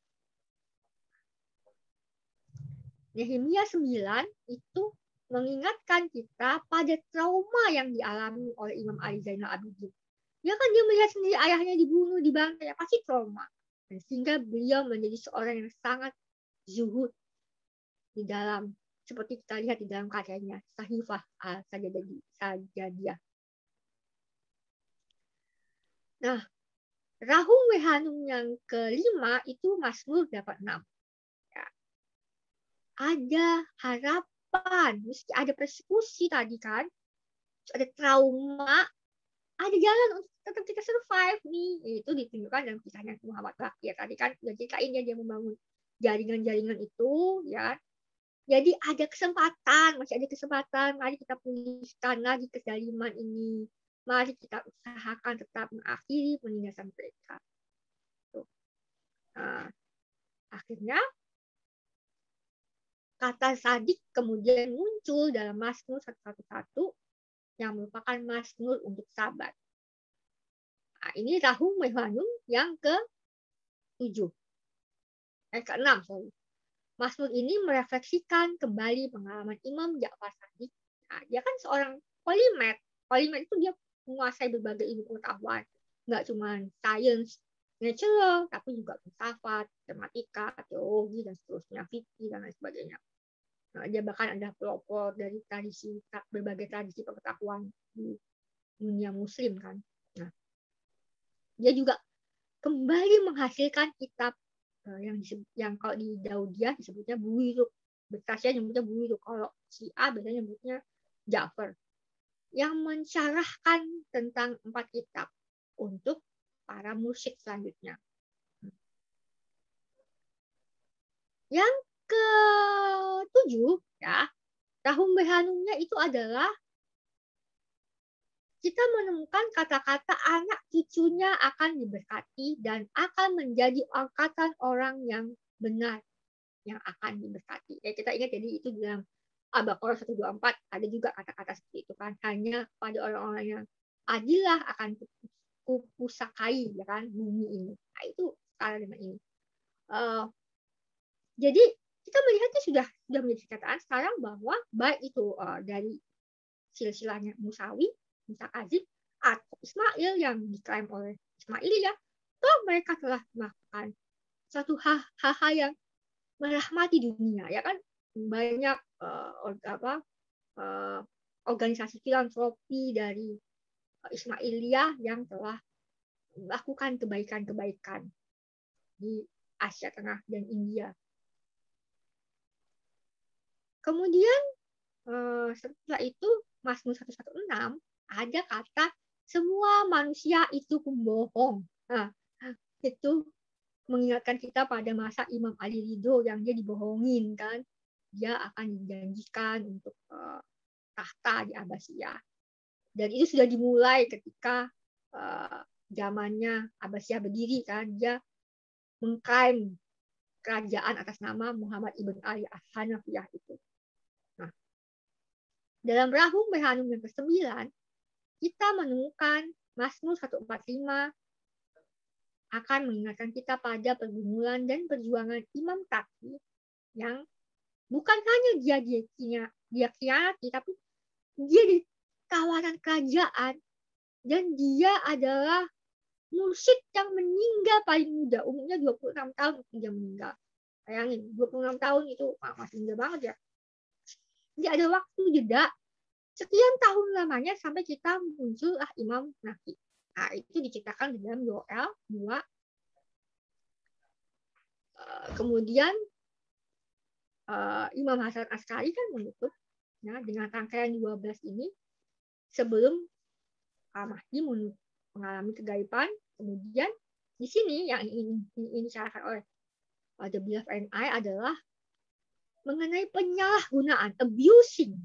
S2: Nehemia 9 itu mengingatkan kita pada trauma yang dialami oleh Imam Ali Zainal Abidin. Ya kan dia melihat sendiri ayahnya dibunuh, dibantai, ya pasti trauma. Dan sehingga beliau menjadi seorang yang sangat zuhud di dalam, seperti kita lihat di dalam karyanya Sahifah Al-Sajadiyah. Nah, Rahum Wehanum yang kelima itu Mazmur 86. Ya. Ada harapan, meski ada persekusi tadi kan, ada trauma, ada jalan untuk tetap kita survive nih. Itu ditunjukkan dalam kisahnya Muhammad Baqir. Tadi kan udah ceritain dia membangun jaringan-jaringan itu, ya. Jadi ada kesempatan, masih ada kesempatan. Mari kita pulihkan lagi kezaliman ini. Mari kita usahakan tetap mengakhiri penindasan mereka. Nah, akhirnya kata sadik kemudian muncul dalam Mazmur 111 yang merupakan Mazmur untuk sabar. Nah, ini Rahum Wehanum yang ke-7. Ke-6, sorry. Mazmur ini merefleksikan kembali pengalaman Imam Ja'far Sadiq. Nah, dia kan seorang polimet. Polimet itu dia menguasai berbagai ilmu pengetahuan. Nggak cuma sains, natural, tapi juga filsafat, matematika, teologi, dan seterusnya, fikih, dan lain sebagainya. Nah, dia bahkan ada pelopor dari berbagai tradisi pengetahuan di dunia muslim kan. Nah, dia juga kembali menghasilkan kitab yang kalau di Daudiyah disebutnya Buiruk, Bekasnya nyebutnya Buiruk, kalau Syiah biasanya nyebutnya Ja'far, yang mensyarahkan tentang 4 kitab untuk para mursyid selanjutnya. Yang ke-7 ya, Rahum Wehanumnya itu adalah kita menemukan kata-kata anak cucunya akan diberkati dan akan menjadi angkatan orang yang benar yang akan diberkati. Ya, kita ingat jadi itu dalam Al-Baqarah 124 ada juga kata-kata seperti itu kan, hanya pada orang-orang yang adilah akan kupusakai ya kan bumi ini. Nah, itu skala dengan ini. Jadi kita melihatnya sudah menjadi kenyataan sekarang bahwa baik itu dari silsilahnya Musawi, Musa Kazim, atau Ismail yang diklaim oleh Ismailiyah, toh mereka telah melakukan satu hal-hal yang merahmati dunia, ya kan, banyak organisasi filantropi dari Ismailiyah yang telah melakukan kebaikan-kebaikan di Asia Tengah dan India. Kemudian setelah itu Mazmur 116 ada kata semua manusia itu pembohong. Nah, itu mengingatkan kita pada masa Imam Ali Ridho yang dia dibohongin kan. Dia akan dijanjikan untuk tahta di Abbasiyah. Dan itu sudah dimulai ketika zamannya Abbasiyah berdiri kan. Dia mengklaim kerajaan atas nama Muhammad ibn Ali Al-Hanafiyah itu. Nah, dalam Rahum Wehanum yang ke-9 kita menemukan Mazmur 145 akan mengingatkan kita pada pergumulan dan perjuangan Imam Taqi yang bukan hanya dia khianati, tapi dia di kawanan kerajaan dan dia adalah mursyid yang meninggal paling muda, umurnya 26 tahun dia meninggal. Bayangin, 26 tahun itu masih muda banget ya. Jadi ada waktu jeda sekian tahun lamanya sampai kita muncul Imam Naqi. Nah, itu diceritakan di dalam Yoel 2. Kemudian Imam Hasan Askari kan menutup ya, dengan rangkaian 12 ini sebelum Mahdi mengalami kegaiban. Kemudian di sini yang ini disyarahkan oleh The Belief and I adalah mengenai penyalahgunaan, abusing,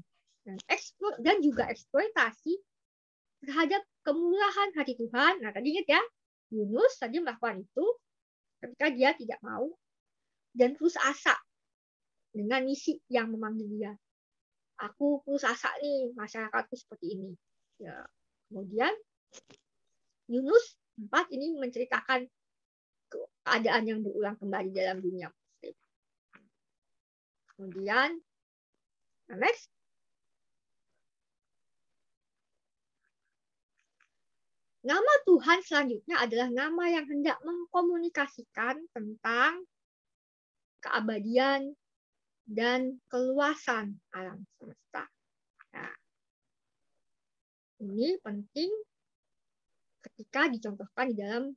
S2: dan juga eksploitasi terhadap kemurahan hati Tuhan. Nah, tadi ingat ya, Yunus tadi melakukan itu ketika dia tidak mau dan putus asa dengan misi yang memanggil dia. Aku putus asa nih, masyarakatku seperti ini. Ya, kemudian Yunus 4 ini menceritakan keadaan yang berulang kembali dalam dunia muslim. Kemudian next Nama Tuhan selanjutnya adalah nama yang hendak mengkomunikasikan tentang keabadian dan keluasan alam semesta. Nah, ini penting ketika dicontohkan di dalam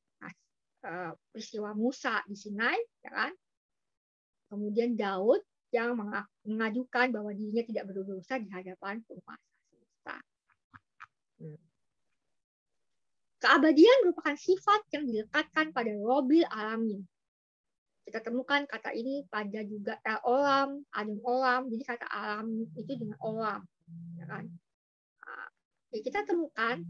S2: peristiwa Musa di Sinai, ya kan? Kemudian Daud yang mengajukan bahwa dirinya tidak berdosa di hadapan penguasa semesta. Keabadian merupakan sifat yang dilekatkan pada robil alamin. Kita temukan kata ini pada juga olam, adem olam. Jadi kata alam itu dengan olam, ya kan? Kita temukan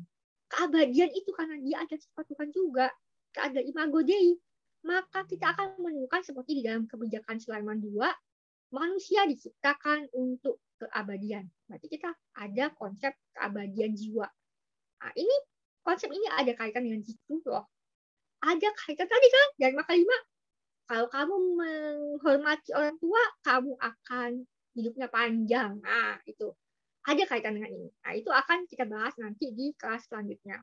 S2: keabadian itu karena dia ada sifat Tuhan juga, ada imago Dei. Maka kita akan menemukan seperti di dalam kebijakan Sulaiman II, manusia diciptakan untuk keabadian. Berarti kita ada konsep keabadian jiwa. Nah, ini konsep ini ada kaitan dengan jitu loh. Ada kaitan tadi kan dari maka 5. Kalau kamu menghormati orang tua, kamu akan hidupnya panjang. Nah, itu. Ada kaitan dengan ini. Nah, itu akan kita bahas nanti di kelas selanjutnya.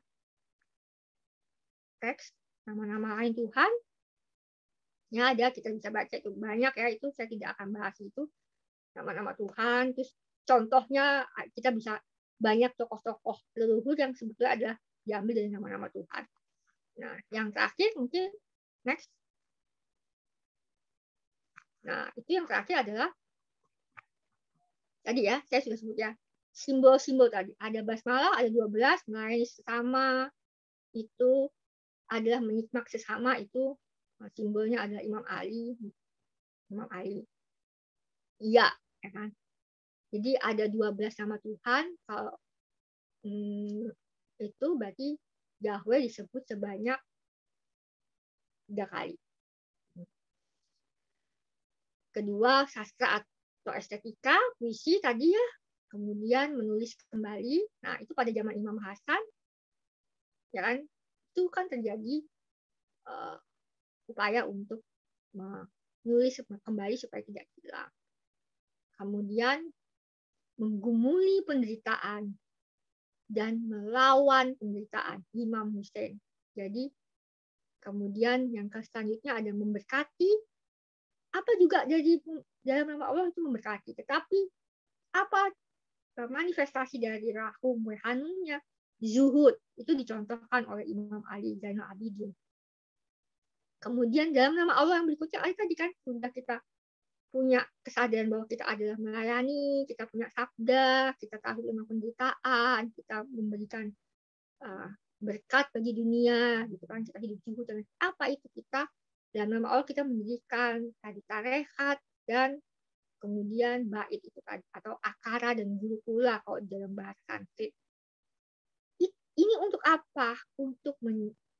S2: Teks, nama-nama lain Tuhan. Ya, ada, kita bisa baca itu banyak ya. Itu saya tidak akan bahas itu. Nama-nama Tuhan. Terus contohnya kita bisa banyak tokoh-tokoh leluhur yang sebetulnya adalah diambil dari nama-nama Tuhan. Nah, yang terakhir mungkin next. Nah, itu yang terakhir adalah tadi ya, saya sudah sebut ya. Simbol-simbol tadi. Ada basmalah, ada 12, melayani sesama, itu adalah menikmat sesama, itu simbolnya adalah Imam Ali. Imam Ali. Iya, ya kan? Jadi ada 12 nama Tuhan, kalau itu berarti Yahweh disebut sebanyak 3 kali. Kedua, sastra atau estetika, puisi tadi ya, kemudian menulis kembali. Nah, itu pada zaman Imam Hasan, ya kan, itu kan terjadi upaya untuk menulis kembali supaya tidak hilang. Kemudian menggumuli penderitaan dan melawan penderitaan, Imam Hussein. Jadi kemudian yang selanjutnya ada memberkati. Apa juga jadi dalam nama Allah itu memberkati. Tetapi apa manifestasi dari rahum hanunnya, zuhud, itu dicontohkan oleh Imam Ali Zainal Abidin. Kemudian dalam nama Allah yang berikutnya, tadi kan sudah kita punya kesadaran bahwa kita adalah melayani, kita punya sabda, kita tahu tentang penderitaan, kita memberikan berkat bagi dunia, gitu kan, kita hidup zuhud. Dan apa itu kita? Dalam nama Allah kita mendirikan tadi tarekat dan kemudian bait itu tadi, atau akara dan gurukula kalau dalam bahasa Sanskrit. Ini untuk apa?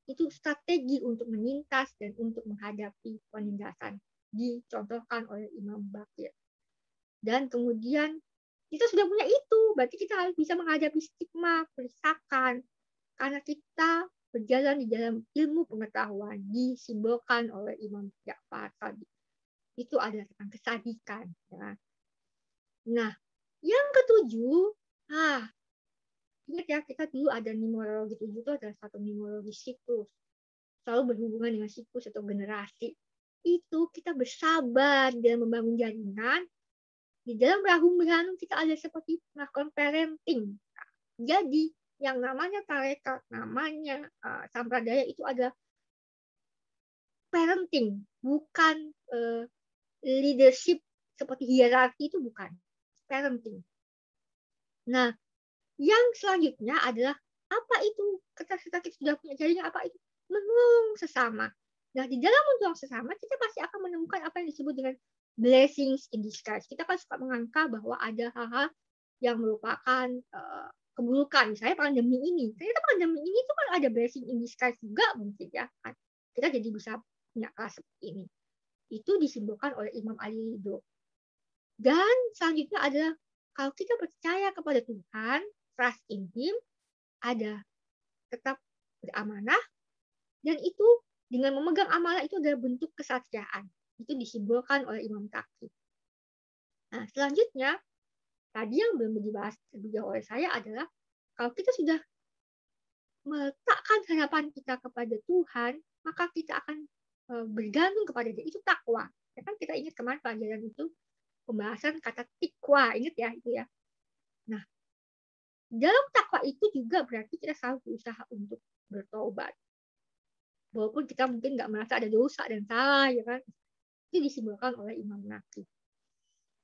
S2: Itu strategi untuk menyintas dan untuk menghadapi penindasan. Dicontohkan oleh Imam Bakir. Dan kemudian kita sudah punya itu, berarti kita harus bisa menghadapi stigma, perisakan, karena kita berjalan di dalam ilmu pengetahuan, disimbolkan oleh Imam Ja'far tadi. Itu adalah tentang kesadikan. Ya. Nah, yang ketujuh, ingat ya, kita dulu ada numerologi 7 itu adalah satu numerologi siklus. Selalu berhubungan dengan siklus atau generasi. Itu kita bersabar dalam membangun jaringan. Di dalam rahum berhanum kita ada seperti melakukan parenting. Jadi, yang namanya tarekat, namanya sampradaya itu adalah parenting, bukan leadership seperti hierarki, itu bukan. Parenting. Nah, yang selanjutnya adalah apa itu? Kita sudah punya jaringan, apa itu? Menolong sesama. Nah, di dalam menolong sesama, kita pasti akan menemukan apa yang disebut dengan blessings in disguise. Kita kan suka menganggap bahwa ada hal-hal yang merupakan keburukan. Misalnya pandemi ini. Ternyata pandemi ini itu kan ada blessing in disguise juga mungkin ya. Kita jadi bisa punya kelas seperti ini. Itu disimbolkan oleh Imam Ali Ridho. Dan selanjutnya adalah kalau kita percaya kepada Tuhan, trust in Him, ada tetap beramanah, dan itu dengan memegang amanah itu adalah bentuk kesatiaan. Itu disimbolkan oleh Imam Taqi. Nah, selanjutnya, tadi yang belum dibahas lebih jauh oleh saya adalah kalau kita sudah meletakkan harapan kita kepada Tuhan, maka kita akan bergantung kepada Dia. Itu takwa. Ya kan kita ingat kemarin pelajaran itu pembahasan kata tikwa, ingat ya itu ya. Nah, dalam takwa itu juga berarti kita selalu berusaha untuk bertobat. Walaupun kita mungkin nggak merasa ada dosa dan salah, ya kan? Itu disimbolkan oleh Imam Naqi.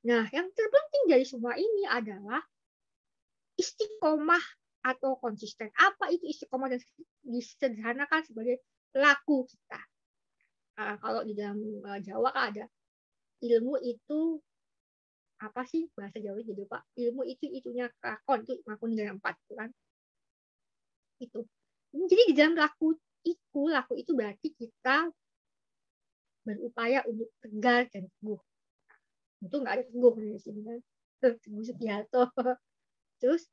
S2: Nah, yang terpenting dari semua ini adalah istiqomah atau konsisten. Apa itu istiqomah? Dan disederhanakan sebagai laku kita. Kalau di dalam Jawa ada ilmu itu apa sih bahasa Jawa jadi Pak? Ilmu itu itunya lakon, itu lakon dengan 4 itu kan. Itu. Jadi di dalam laku itu berarti kita berupaya untuk tegar dan teguh. Itu nggak ada teguh di sini kan. Teguh Sugiharto. Terus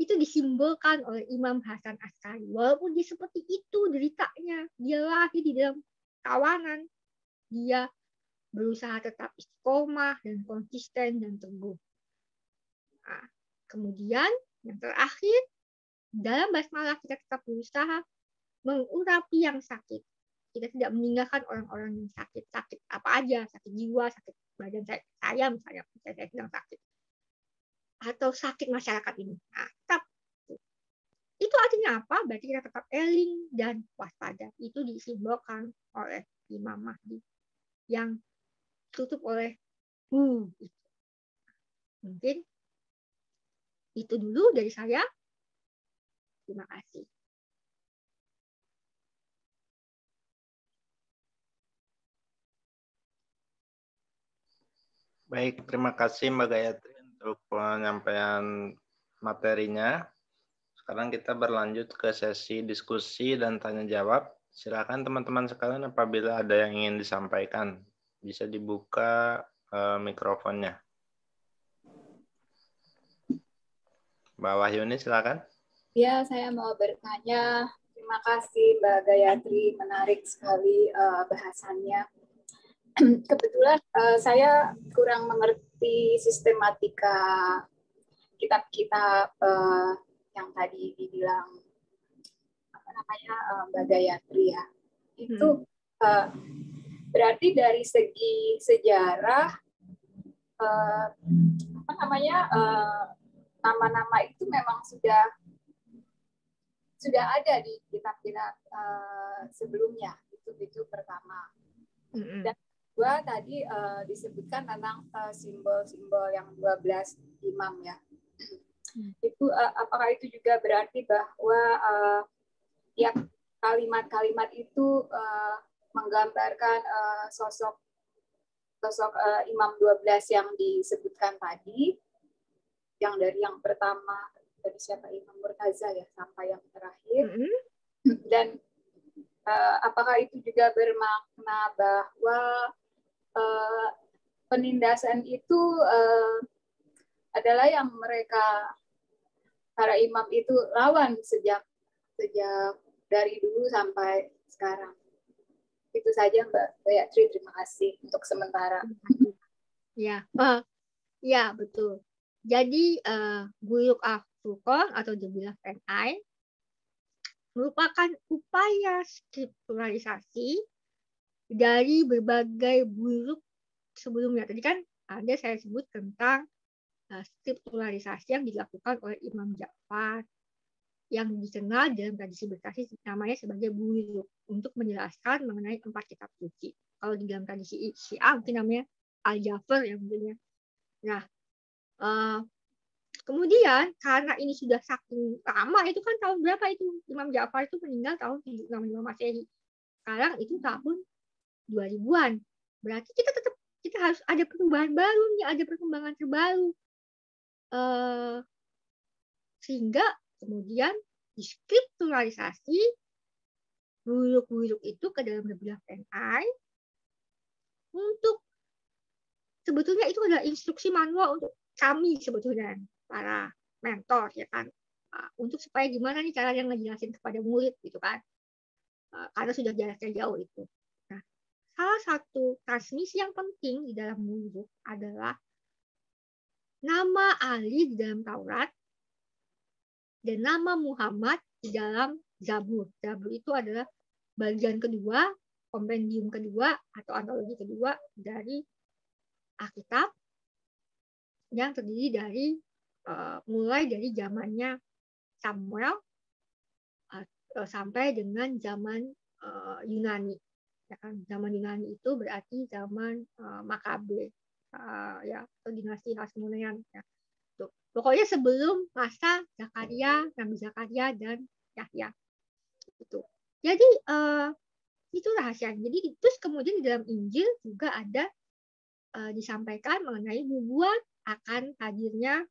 S2: itu disimbolkan oleh Imam Hasan Askari. Walaupun dia seperti itu deritanya, dia lahir di dalam tawanan, dia berusaha tetap istiqomah dan konsisten dan teguh. Nah, kemudian yang terakhir, dalam basmalah kita tetap berusaha mengurapi yang sakit. Kita tidak meninggalkan orang-orang yang sakit. Sakit apa aja, sakit jiwa, sakit badan saya misalnya, saya sedang sakit. Atau sakit masyarakat ini. Nah, tetap. Itu artinya apa? Berarti kita tetap eling dan waspada. Itu disimbolkan oleh Imam Mahdi yang tutup oleh Mungkin itu dulu dari saya. Terima kasih.
S1: Baik, terima kasih Mbak Gayatri untuk penyampaian materinya. Sekarang kita berlanjut ke sesi diskusi dan tanya jawab. Silakan teman-teman sekalian apabila ada yang ingin disampaikan. Bisa dibuka mikrofonnya. Mbak Wahyuni silakan.
S3: Ya, saya mau bertanya. Terima kasih Mbak Gayatri, menarik sekali bahasannya. Kebetulan saya kurang mengerti sistematika kitab-kitab yang tadi dibilang Mbak Gayatri ya. Itu berarti dari segi sejarah nama-nama itu memang sudah ada di kitab-kitab sebelumnya. Itu pertama. Dan kedua tadi disebutkan tentang simbol-simbol yang 12 imam ya. Itu apakah itu juga berarti bahwa tiap kalimat-kalimat itu menggambarkan sosok imam 12 yang disebutkan tadi, yang dari yang pertama dari siapa, Imam Murtaza ya, sampai yang terakhir. Dan apakah itu juga bermakna bahwa penindasan itu adalah yang para imam itu lawan sejak dari dulu sampai sekarang. Itu saja Mbak Gayatri, terima kasih untuk sementara.
S2: Ya, ya betul. Jadi Buyuk Al-Furqan atau Jabilah Penai merupakan upaya skripturalisasi dari berbagai buruk sebelumnya. Tadi kan ada saya sebut tentang skripturalisasi yang dilakukan oleh Imam Ja'far yang dikenal dalam tradisi berkasih namanya sebagai buruk untuk menjelaskan mengenai 4 kitab suci. Kalau di dalam tradisi Syiah mungkin namanya Al-Jafar yang mungkin ya. Nah, kemudian karena ini sudah saking lama, itu kan tahun berapa itu Imam Ja'far itu meninggal tahun 765 Masehi. Sekarang itu tahun 2000-an. Berarti kita harus ada perubahan baru nih, ada perkembangan terbaru. Sehingga kemudian diskripturalisasi buruk-buruk itu ke dalam Jabilah Penai untuk sebetulnya itu adalah instruksi manual untuk kami sebetulnya para mentor ya kan, untuk supaya gimana nih cara yang ngejelasin kepada murid gitu kan, karena sudah jaraknya jauh itu. Nah, salah satu transmisi yang penting di dalam buruk adalah nama Ali di dalam Taurat dan nama Muhammad di dalam Zabur. Zabur itu adalah bagian kedua, kompendium kedua atau antologi kedua dari Alkitab yang terdiri dari mulai dari zamannya Samuel sampai dengan zaman Yunani. Ya kan? Zaman Yunani itu berarti zaman Makabe, ya, atau dinasti Hasmonean. Ya. Tuh. Pokoknya sebelum masa Zakaria, Nabi Zakaria dan Yahya. Itu. Jadi itu rahasia. Jadi terus kemudian di dalam Injil juga ada disampaikan mengenai nubuat akan hadirnya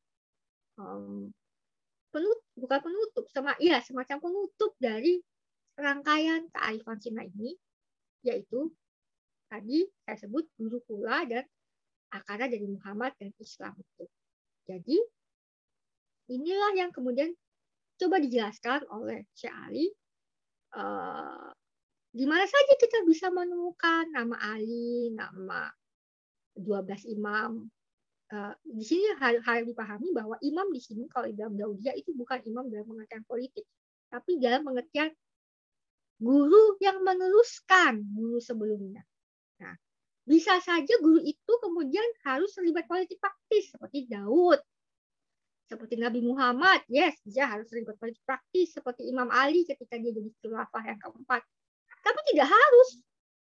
S2: bukan penutup, semacam penutup dari rangkaian kearifan Sinai ini, yaitu tadi saya sebut guru pula dan akara dari Muhammad dan Islam itu. Jadi inilah yang kemudian coba dijelaskan oleh Syekh Ali. Di mana saja kita bisa menemukan nama Ali, nama 12 imam. Di sini harus dipahami bahwa imam di sini kalau di dalam Daudiyah itu bukan imam dalam pengertian politik, tapi dalam pengertian guru yang meneruskan guru sebelumnya. Nah, bisa saja guru itu kemudian harus terlibat politik praktis seperti Daud, seperti Nabi Muhammad, yes, dia harus terlibat politik praktis seperti Imam Ali ketika dia jadi khilafah yang keempat. Tapi tidak harus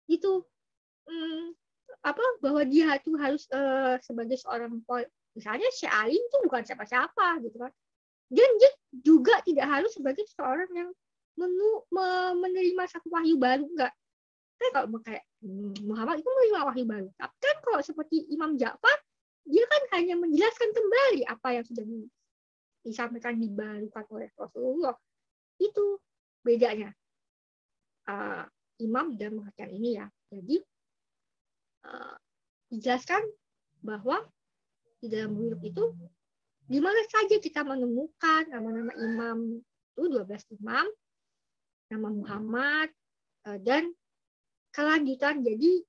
S2: gitu. Bahwa dia itu harus sebagai seorang misalnya Syekh Ali itu bukan siapa-siapa gitu kan. Dan dia juga tidak harus sebagai seorang yang menerima satu wahyu baru, enggak. Kan kalau kayak Muhammad itu menerima wahyu baru. Tapi kan kalau seperti Imam Ja'far, dia kan hanya menjelaskan kembali apa yang sudah disampaikan dibarukan oleh Rasulullah. Itu bedanya imam dan pengertian ini ya. Jadi dijelaskan bahwa di dalam buyut itu di mana saja kita menemukan nama-nama imam itu 12 imam, nama Muhammad dan kelanjutan. Jadi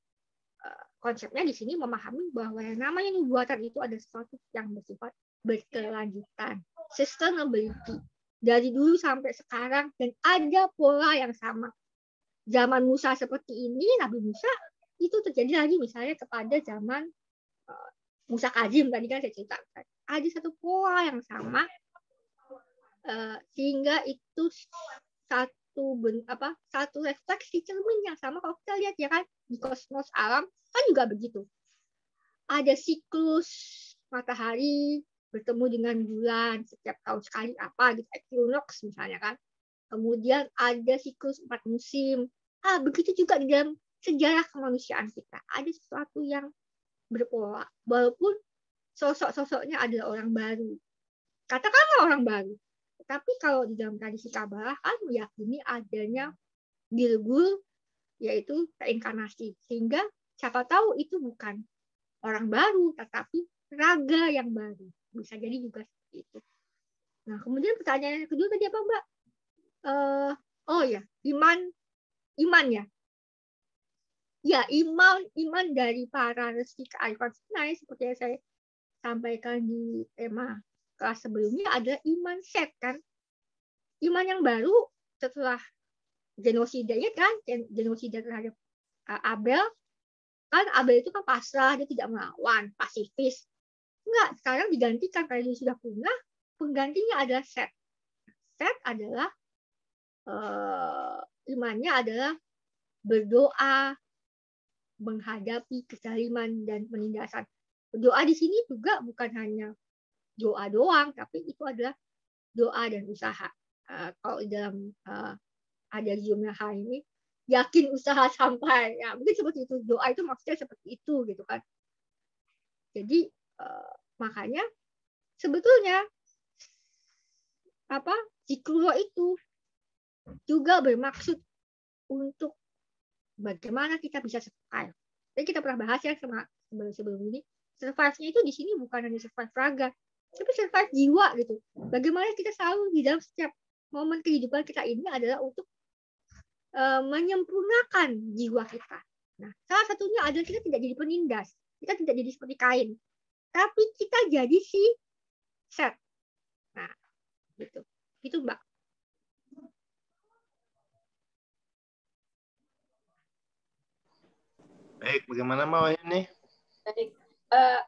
S2: konsepnya di sini memahami bahwa yang namanya nubuatan itu ada sesuatu yang bersifat berkelanjutan, sustainability dari dulu sampai sekarang dan ada pola yang sama. Zaman Musa seperti ini, Nabi Musa itu terjadi lagi misalnya kepada zaman Musa Kazim tadi kan saya ceritakan. Ada satu pola yang sama sehingga itu satu refleksi cermin yang sama. Kalau kita lihat ya kan di kosmos alam kan juga begitu. Ada siklus matahari bertemu dengan bulan setiap tahun sekali gitu equinox misalnya kan. Kemudian ada siklus 4 musim. Begitu juga di dalam sejarah kemanusiaan kita. Ada sesuatu yang berpola. Walaupun sosok-sosoknya adalah orang baru. Katakanlah orang baru. Tapi kalau di dalam tradisi Kabbalah kan meyakini adanya Gilgul, yaitu reinkarnasi. Sehingga siapa tahu itu bukan orang baru, tetapi raga yang baru. Bisa jadi juga seperti itu. Nah, kemudian pertanyaan yang kedua tadi apa, Mbak? Iman ya. Ya, iman dari para resi kearifan Sinai seperti yang saya sampaikan di tema kelas sebelumnya adalah iman Set kan. Iman yang baru setelah genosida ya kan, genosida terhadap Abel. Kan Abel itu kan pasrah, dia tidak melawan, pasifis. Enggak, sekarang digantikan karena dia sudah punah, penggantinya adalah Set. Set adalah imannya adalah berdoa, menghadapi kezaliman dan penindasan. Doa di sini juga bukan hanya doa doang, tapi itu adalah doa dan usaha. Kalau dalam ada Zumya ini, yakin usaha sampai, ya mungkin seperti itu. Doa itu maksudnya seperti itu gitu kan. Jadi makanya sebetulnya Zikrullah itu juga bermaksud untuk bagaimana kita bisa survive. Jadi kita pernah bahas ya sebelum ini. Survive-nya itu di sini bukan hanya survive raga, tapi survive jiwa gitu. Bagaimana kita selalu di dalam setiap momen kehidupan kita ini adalah untuk menyempurnakan jiwa kita. Nah, salah satunya adalah kita tidak jadi penindas, kita tidak jadi seperti Kain, tapi kita jadi si Set. Nah, gitu, Mbak.
S1: Baik, bagaimana Mbak ini?
S3: Baik.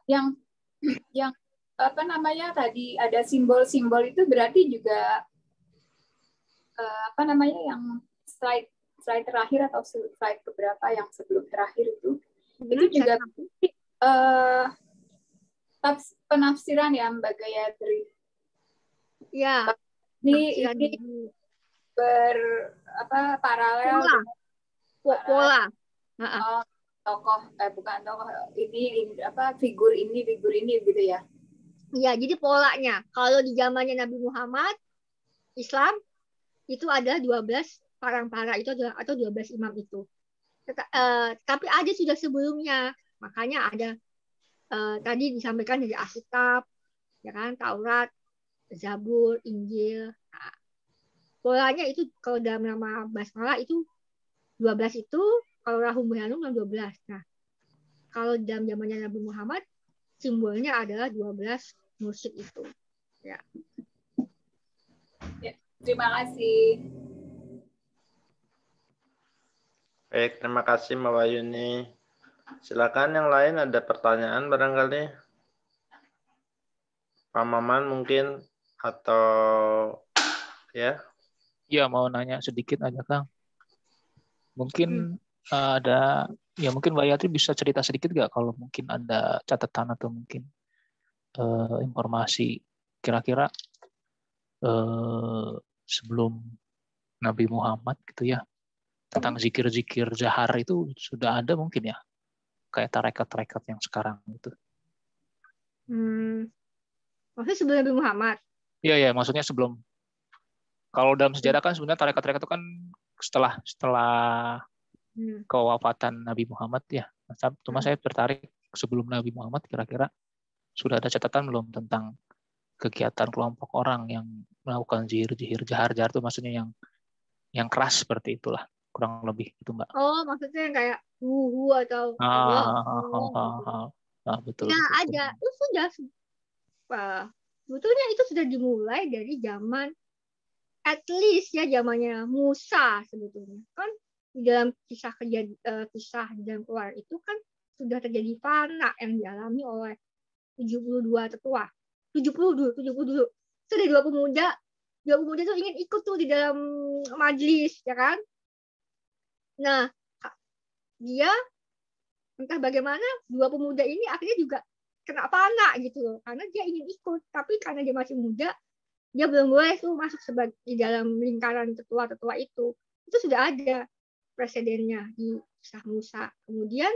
S3: Yang apa namanya tadi ada simbol-simbol itu berarti juga apa namanya yang slide terakhir atau slide beberapa yang sebelum terakhir itu juga penafsiran ya Mbak Gayatri.
S2: Ya.
S3: Ini paralel dengan
S2: pola.
S3: Tokoh bukan tokoh ini figur ini gitu ya.
S2: Ya, jadi polanya kalau di zamannya Nabi Muhammad Islam itu ada 12 para itu atau 12 imam itu. Tapi ada sudah sebelumnya. Makanya ada tadi disampaikan dari Alkitab, ya kan, Taurat, Zabur, Injil. Nah, polanya itu kalau dalam nama basmalah itu 12 itu, kalau Rahum Bayanum 12. Nah, kalau dalam zamannya Nabi Muhammad simbolnya adalah 12 musik itu. Ya.
S3: Ya, terima kasih.
S1: Baik, terima kasih Mbak Wayuni. Silakan yang lain ada pertanyaan barangkali. Pak Maman mungkin atau ya?
S4: Iya, mau nanya sedikit aja Kang. Mungkin ada, ya mungkin Mbak Yatri bisa cerita sedikit nggak kalau mungkin ada catatan atau mungkin informasi kira-kira sebelum Nabi Muhammad gitu ya, tentang zikir-zikir jahar itu sudah ada mungkin ya, kayak tarekat-tarekat yang sekarang itu.
S2: Maksudnya sebelum Nabi Muhammad?
S4: Iya, maksudnya sebelum. Kalau dalam sejarah kan sebenarnya tarekat-tarekat itu kan setelah kewafatan Nabi Muhammad ya. Cuma saya tertarik sebelum Nabi Muhammad kira-kira sudah ada catatan belum tentang kegiatan kelompok orang yang melakukan zikir jahar itu maksudnya yang keras seperti itulah, kurang lebih itu Mbak.
S2: Oh, maksudnya yang kayak atau
S4: betul.
S2: Ya, betul. Ada. Itu sudah sebetulnya itu sudah dimulai dari zaman at least ya zamannya Musa sebetulnya. Kan di dalam kisah dalam Keluaran itu kan sudah terjadi fana yang dialami oleh 72 tetua. 70 dulu. Itu ada 2 pemuda. 2 pemuda itu ingin ikut tuh di dalam majelis, ya kan? Nah, dia entah bagaimana 2 pemuda ini akhirnya juga kena fana gitu loh. Karena dia ingin ikut, tapi karena dia masih muda, dia belum boleh tuh masuk sebagai di dalam lingkaran tetua-tetua itu. Itu sudah ada presidennya di kisah Musa. Kemudian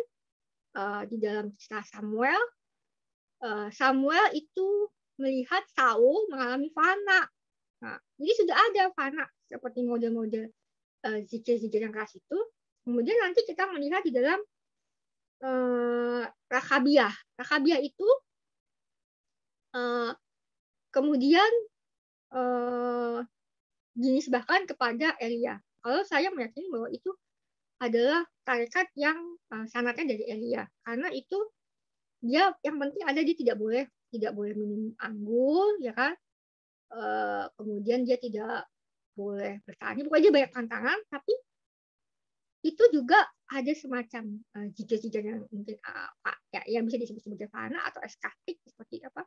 S2: di dalam kisah Samuel, Samuel itu melihat Saul mengalami fana. Nah, jadi sudah ada fana seperti model-model zikir-zikir yang keras itu. Kemudian nanti kita melihat di dalam Rakabiah. Rakabiah itu kemudian dinisbahkan kepada Elia. Kalau saya meyakini bahwa itu adalah tarekat yang sanadnya dari Elia, karena itu dia yang penting ada dia tidak boleh minum anggur, ya kan? Kemudian dia tidak boleh bertani, pokoknya dia banyak tantangan, tapi itu juga ada semacam jejak-jejak yang mungkin ya yang bisa disebut sebagai fana atau eskatik seperti apa?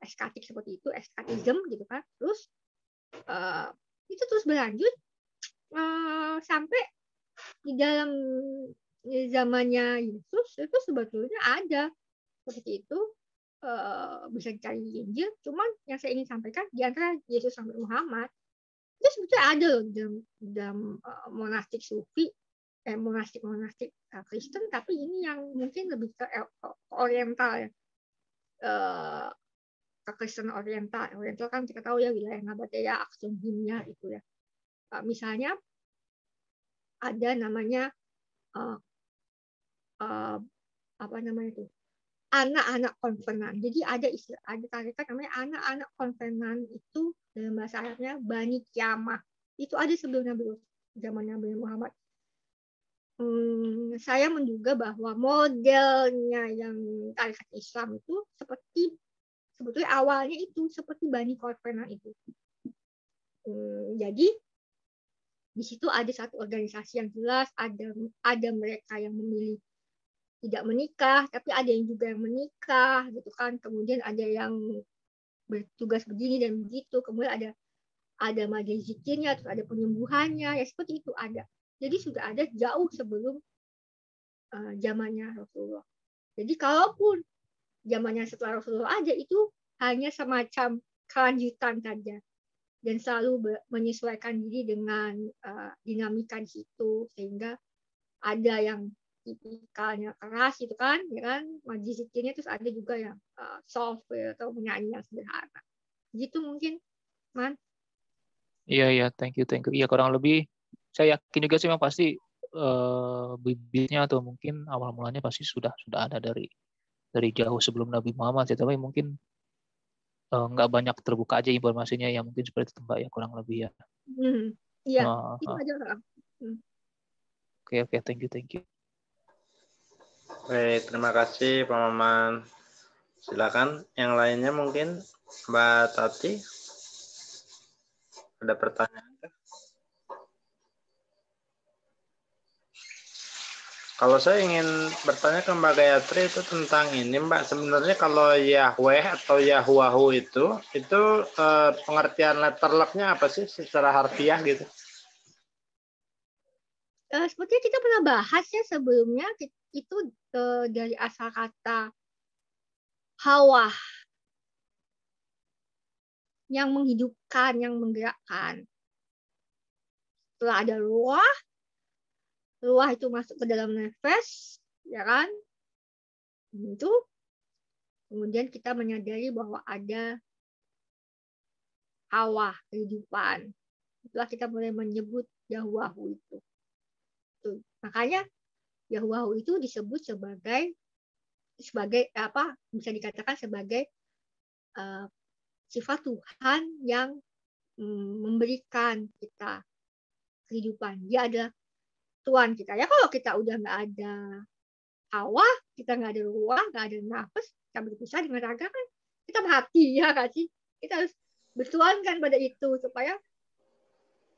S2: Eskatik seperti itu, eskatism gitu kan. Terus itu terus berlanjut sampai di dalam zamannya Yesus itu sebetulnya ada seperti itu, bisa dicari di Injil. Cuman yang saya ingin sampaikan di antara Yesus sampai Muhammad itu sebetulnya ada loh dalam monastik sufi, monastik Kristen, tapi ini yang mungkin lebih ke oriental ya, ke Kristen oriental kan kita tahu ya wilayah Nabatea, Aksum, Hinya itu ya. Misalnya ada namanya apa namanya itu, anak-anak konvenan. Jadi ada tarekat namanya anak-anak konvenan, itu dalam bahasa Arabnya Bani Kiamah. Itu ada sebelum zaman Nabi Muhammad. Saya menduga bahwa modelnya yang tarekat Islam itu sebetulnya awalnya itu seperti Bani Konvenan itu. Jadi di situ ada satu organisasi yang jelas, ada mereka yang memilih tidak menikah, tapi ada yang juga yang menikah, gitu kan. Kemudian ada yang bertugas begini dan begitu. Kemudian ada majelis zikirnya, terus ada penyembuhannya, ya seperti itu ada. Jadi sudah ada jauh sebelum zamannya Rasulullah. Jadi kalaupun zamannya setelah Rasulullah ada, itu hanya semacam kelanjutan saja. Dan selalu menyesuaikan diri dengan dinamika di situ, sehingga ada yang tipikalnya keras gitu kan, ya kan, majelis zikirnya, terus ada juga yang soft atau menyanyi yang sederhana. Gitu mungkin, Man.
S4: Iya, thank you. Iya, kurang lebih saya yakin juga sih memang pasti bibitnya atau mungkin awal mulanya pasti sudah ada dari jauh sebelum Nabi Muhammad, tapi mungkin nggak banyak terbuka aja informasinya, yang mungkin seperti itu Mbak ya, kurang lebih ya.
S2: Iya, itu aja.
S4: Oke, thank you.
S1: Baik, terima kasih Pak Maman. Silakan yang lainnya mungkin Mbak Tati. Ada pertanyaan? Kalau saya ingin bertanya ke Mbak Gayatri itu tentang ini, Mbak. Sebenarnya kalau Yahweh atau Yahuwahu itu pengertian letter luck-nya apa sih secara harfiah gitu?
S2: Sepertinya kita pernah bahas ya sebelumnya, itu dari asal kata hawa, yang menghidupkan, yang menggerakkan. Setelah ada ruah itu masuk ke dalam nafas, ya kan? Itu kemudian kita menyadari bahwa ada hawa, kehidupan. Itulah kita mulai menyebut Yahuwahu itu. Makanya Yahuwahu itu disebut sebagai apa? Bisa dikatakan sebagai sifat Tuhan yang memberikan kita kehidupan. Dia adalah Tuhan kita. Ya kalau kita udah nggak ada hawa, kita nggak ada ruang, nggak ada nafas, kita berpisah dengan raga kan, kita mati ya kan sih. Kita harus bertuankan pada itu supaya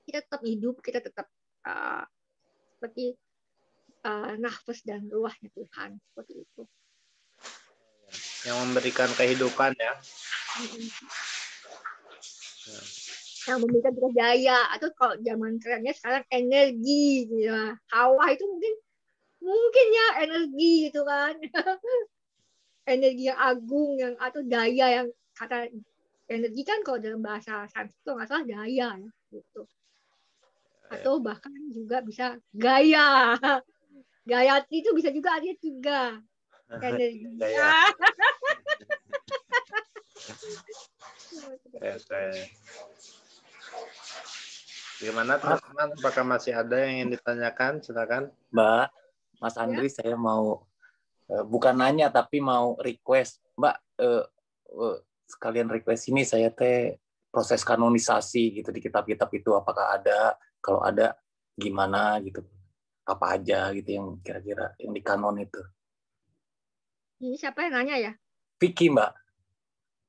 S2: kita tetap hidup, kita tetap seperti nafas dan ruahnya Tuhan, seperti itu.
S1: Yang memberikan kehidupan ya.
S2: Yang memberikan kita daya, atau kalau zaman kerennya sekarang energi gitu. Hawa itu mungkin ya energi gitu kan. Energi yang agung, yang atau daya, yang kata energi kan kalau dalam bahasa Sanskrit nggak salah daya ya gitu. Atau bahkan juga bisa gaya. Gayatri itu bisa juga ada 3 energi.
S1: Gimana teman-teman? Apakah masih ada yang ingin ditanyakan? Silakan.
S5: Mbak, Mas Andri, ya? Saya mau bukan nanya tapi mau request, Mbak. Sekalian request ini, saya proses kanonisasi gitu di kitab-kitab itu, apakah ada? Kalau ada, gimana gitu? Apa aja gitu yang kira-kira yang di kanon itu?
S2: Ini siapa yang nanya ya?
S5: Vicky, Mbak.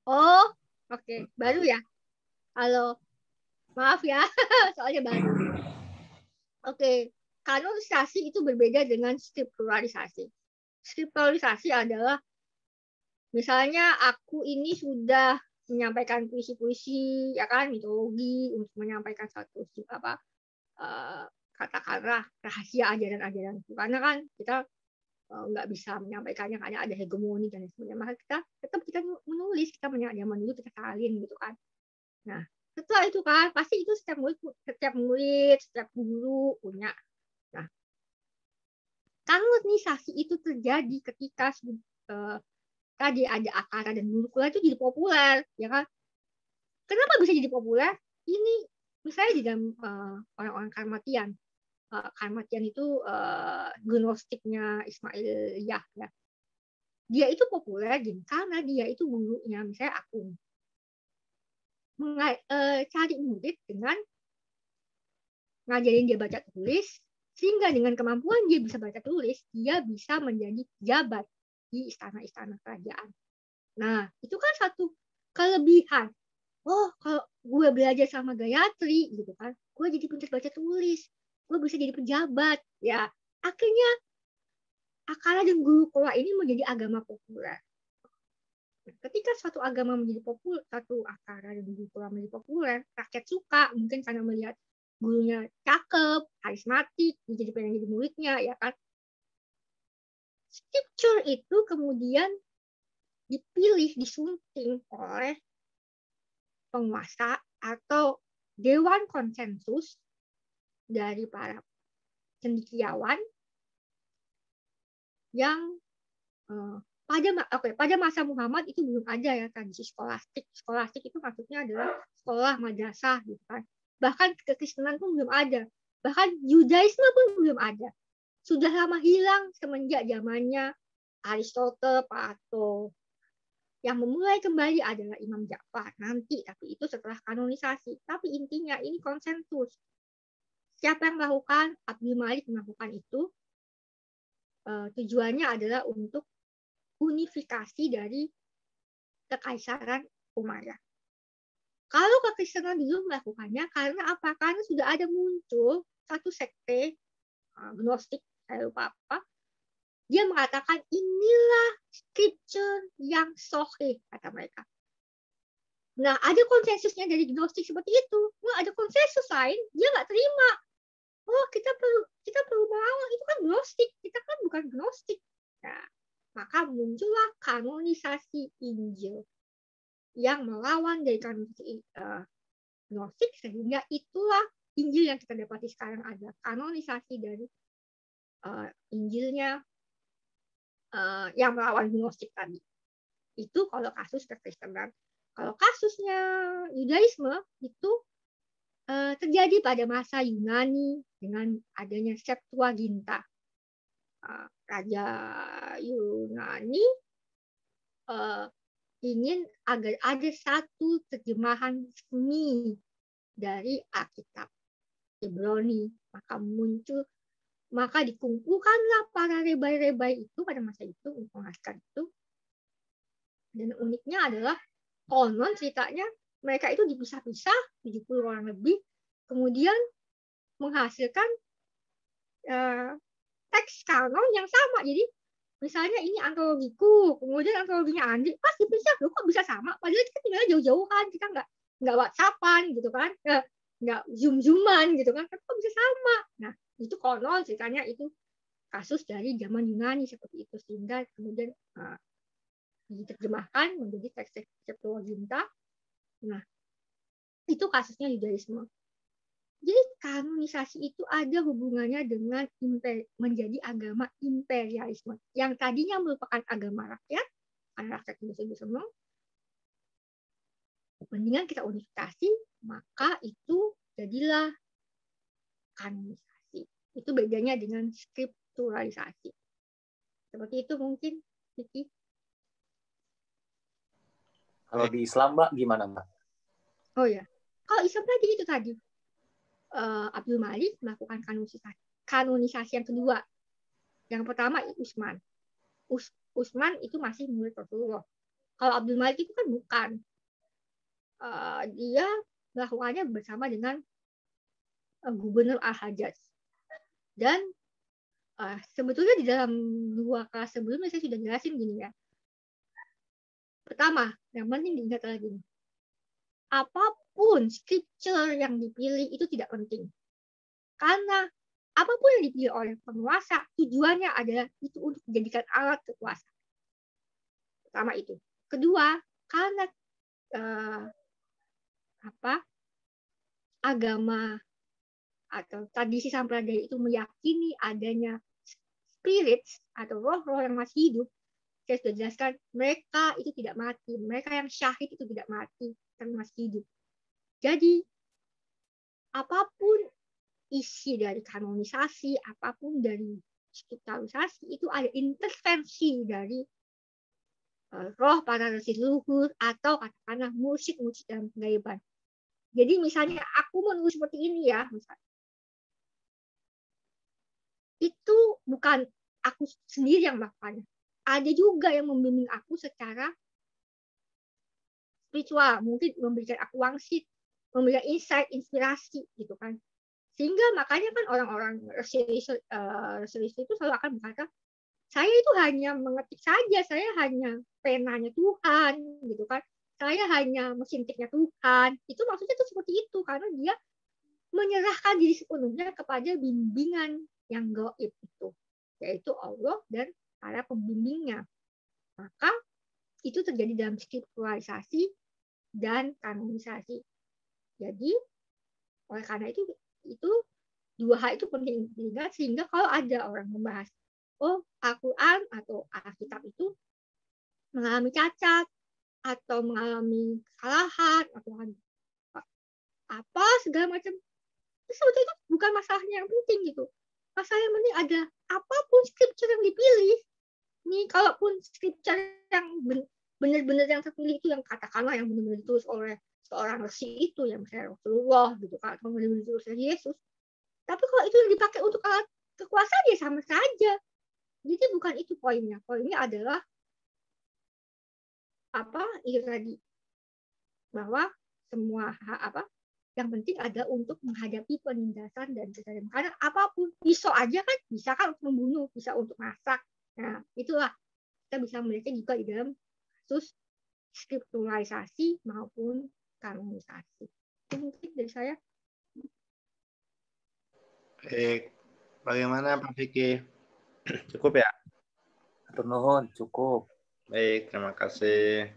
S2: Oh, oke. Baru ya? Halo. Maaf ya, soalnya baru. Oke. Kanonisasi itu berbeda dengan scripturalisasi. Scripturalisasi adalah misalnya aku ini sudah menyampaikan puisi-puisi, ya kan, mitologi untuk menyampaikan satu katakanlah rahasia ajaran-ajaran. Karena kan kita nggak bisa menyampaikannya karena ada hegemoni dan sebagainya. Maka kita tetap menulis, kita zaman dulu kita salin gitu kan. Nah, setelah itu kan pasti itu setiap murid, setiap guru punya. Nah, kanonisasi itu terjadi ketika tadi ada akara dan gurukula itu jadi populer, ya kan? Kenapa bisa jadi populer? Ini misalnya di dalam orang-orang Karmatian. Karmatian itu gnostiknya Ismailiyah ya. Dia itu populer karena dia itu gurunya, misalnya aku cari murid dengan ngajarin dia baca tulis, sehingga dengan kemampuan dia bisa baca tulis, dia bisa menjadi pejabat di istana-istana kerajaan. Nah, itu kan satu kelebihan. Oh, kalau gue belajar sama Gayatri gitu kan, gue jadi pintar baca tulis, gue bisa jadi pejabat. Ya, akhirnya akara dan gurukula ini menjadi agama populer. Ketika suatu agama menjadi populer, satu akara dan gurukula menjadi populer, rakyat suka, mungkin karena melihat gurunya cakep, karismatik, jadi pengen jadi muridnya, ya kan. Scripture itu kemudian dipilih, disunting oleh penguasa atau dewan konsensus dari para cendekiawan yang pada masa Muhammad itu belum ada ya tradisi skolastik. Skolastik itu maksudnya adalah sekolah madrasah gitu kan. Bahkan kekristenan pun belum ada. Bahkan Yudaisme pun belum ada. Sudah lama hilang semenjak zamannya Aristotle, Plato. Yang memulai kembali adalah Imam Ja'far nanti, tapi itu setelah kanonisasi. Tapi intinya ini konsensus. Siapa yang melakukan? Abdul Malik melakukan itu. Tujuannya adalah untuk unifikasi dari kekaisaran Umayyah. Kalau kekristenan dulu melakukannya karena apa? Karena sudah ada muncul satu sekte Gnostik, saya lupa apa. Dia mengatakan inilah scripture yang sahih, kata mereka. Nah, ada konsensusnya dari Gnostik seperti itu. Nah, ada konsensus lain, dia nggak terima. Oh, kita perlu melawan, itu kan Gnostik, kita kan bukan Gnostik. Nah, maka muncullah kanonisasi Injil yang melawan dari kanonisasi Gnostik, sehingga itulah Injil yang kita dapati sekarang ada kanonisasi dari Injilnya yang melawan Gnostik tadi. Itu kalau kasus kekristenan. Kalau kasusnya Yudaisme itu terjadi pada masa Yunani dengan adanya Septuaginta. Raja Yunani ingin agar ada satu terjemahan resmi dari Alkitab Ibrani, maka dikumpulkanlah para rebai-rebai itu pada masa itu untuk menghasilkan itu. Dan uniknya adalah konon ceritanya mereka itu dipisah-pisah 70 orang lebih, kemudian menghasilkan teks kanon yang sama. Jadi misalnya ini antologiku, kemudian antologinya Andi, pas dipisah, loh kok bisa sama? Padahal kita tinggal jauh-jauhan, kita nggak WhatsAppan gitu kan, nggak zoom-zooman gitu kan, kok bisa sama? Nah, itu konon ceritanya itu kasus dari zaman Yunani seperti itu, sehingga kemudian diterjemahkan menjadi teks Septuaginta. Nah, itu kasusnya Yudaisme. Jadi kanonisasi itu ada hubungannya dengan menjadi agama imperialisme yang tadinya merupakan agama rakyat, karena rakyat itu senang. Mendingan kita unifikasi, maka itu jadilah kanonisasi. Itu bedanya dengan skripturalisasi. Seperti itu mungkin, Vicky.
S5: Kalau di Islam, Mbak, gimana, Mbak?
S2: Oh ya, kalau Islam tadi itu tadi. Abdul Malik melakukan kanonisasi yang kedua. Yang pertama Utsman. Utsman itu masih murid Rasulullah. Kalau Abdul Malik itu kan bukan. Dia melakukannya bersama dengan Gubernur Al-Hajjaj. Dan sebetulnya di dalam 2 kelas sebelumnya saya sudah jelasin gini ya. Pertama, yang penting diingat lagi. Apapun scripture yang dipilih itu tidak penting. Karena apapun yang dipilih oleh penguasa, tujuannya adalah itu untuk dijadikan alat kekuasaan. Pertama itu. Kedua, karena agama atau tradisi sampradaya itu meyakini adanya spirits atau roh-roh yang masih hidup, saya sudah jelaskan, mereka itu tidak mati. Mereka yang syahid itu tidak mati, tapi masih hidup. Jadi, apapun isi dari kanonisasi, apapun dari scripturalisasi, itu ada intervensi dari roh para leluhur atau katakanlah musik-musik dalam penggaiban. Jadi misalnya aku menulis seperti ini ya, misalnya. Itu bukan aku sendiri yang melakukannya. Ada juga yang membimbing aku secara spiritual, mungkin memberikan aku wangsit, memberikan insight, inspirasi gitu kan. Sehingga makanya kan orang-orang rasionalis itu selalu akan berkata, saya itu hanya mengetik saja, saya hanya penanya Tuhan, gitu kan. Saya hanya mesin tiknya Tuhan. Itu maksudnya itu seperti itu, karena dia menyerahkan diri sepenuhnya kepada bimbingan yang gaib itu, yaitu Allah dan para pembimbingnya. Maka itu terjadi dalam skripturalisasi dan kanonisasi. Jadi oleh karena itu dua hal itu penting diingat, sehingga kalau ada orang membahas Al-Quran atau Alkitab itu mengalami cacat atau mengalami kesalahan atau apa segala macam, itu sebetulnya itu bukan masalahnya yang penting gitu. Masalah yang penting ada apapun scripture yang dipilih. Nih, kalaupun scripture yang benar-benar yang terpilih itu yang katakanlah yang benar-benar ditulis oleh seorang resi itu, yang misalnya Rasulullah gitu kan, atau benar-benar ditulis oleh Yesus. Tapi kalau itu yang dipakai untuk alat kekuasaan ya sama saja. Jadi bukan itu poinnya. Poinnya adalah itu tadi, bahwa semua yang penting ada untuk menghadapi penindasan dan kesalahan. Karena apapun, pisau aja kan bisa kan untuk membunuh, bisa untuk masak. Nah, itulah kita bisa melihatnya juga di dalam kasus skripturalisasi maupun kanonisasi. Itu mungkin dari saya.
S1: Baik, bagaimana Pak Vicky? Cukup ya?
S5: Atur nuhun, cukup.
S1: Baik, terima kasih.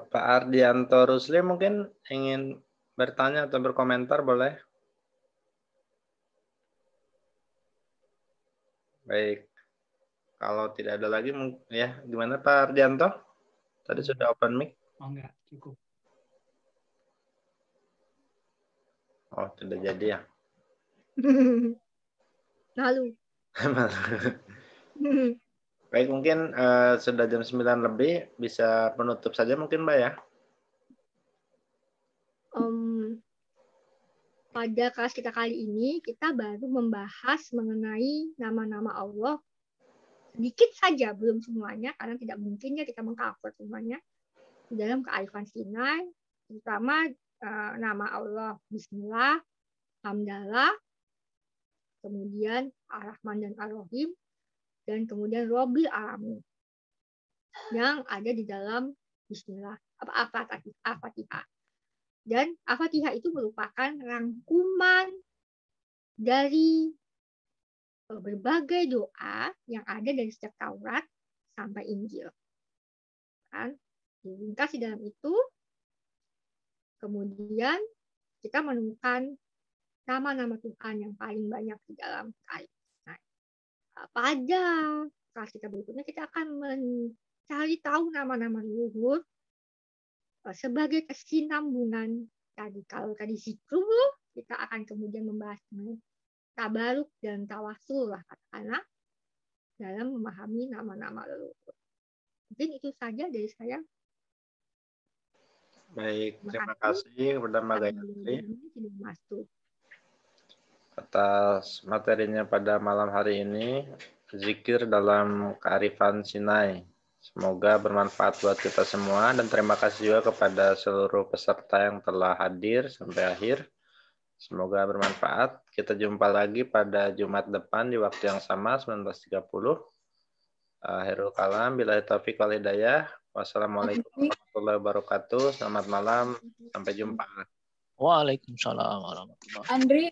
S1: Pak Ardianto Rusli mungkin ingin bertanya atau berkomentar, boleh? Baik, kalau tidak ada lagi, ya gimana Pak Ardianto? Tadi sudah open mic?
S6: Oh enggak, cukup.
S1: Oh, tidak jadi ya?
S2: Lalu.
S1: Baik, mungkin sudah jam 9 lebih, bisa penutup saja mungkin Mbak ya?
S2: Pada kelas kita kali ini, kita baru membahas mengenai nama-nama Allah. Sedikit saja, belum semuanya, karena tidak mungkinnya kita mengcover semuanya. Di dalam kearifan Sinai, terutama nama Allah Bismillah, Hamdalah, kemudian Ar-Rahman dan Ar-Rahim, dan kemudian Robbil Alamin yang ada di dalam Bismillah, Al-Fatihah. Dan Al-Fatihah itu merupakan rangkuman dari berbagai doa yang ada dari sejak Taurat sampai Injil. Kan? Diringkas di dalam itu, kemudian kita menemukan nama-nama Tuhan yang paling banyak di dalam ayat. Pada kelas kita berikutnya kita akan mencari tahu nama-nama leluhur sebagai kesinambungan tadi. Kalau tadi zikrullah, kita akan kemudian membahas tabaruk dan tawasul lah katakanlah dalam memahami nama-nama leluhur. Mungkin itu saja dari saya.
S1: Baik, terima kasih kepada Mbak Gayatri atas materinya pada malam hari ini, zikir dalam kearifan Sinai. Semoga bermanfaat buat kita semua, dan terima kasih juga kepada seluruh peserta yang telah hadir sampai akhir. Semoga bermanfaat. Kita jumpa lagi pada Jumat depan di waktu yang sama, 19.30. Akhirul kalam, billahi taufiq wal hidayah. Wassalamualaikum warahmatullahi wabarakatuh. Selamat malam. Sampai jumpa.
S4: Waalaikumsalam warahmatullahi wabarakatuh.
S3: Andri,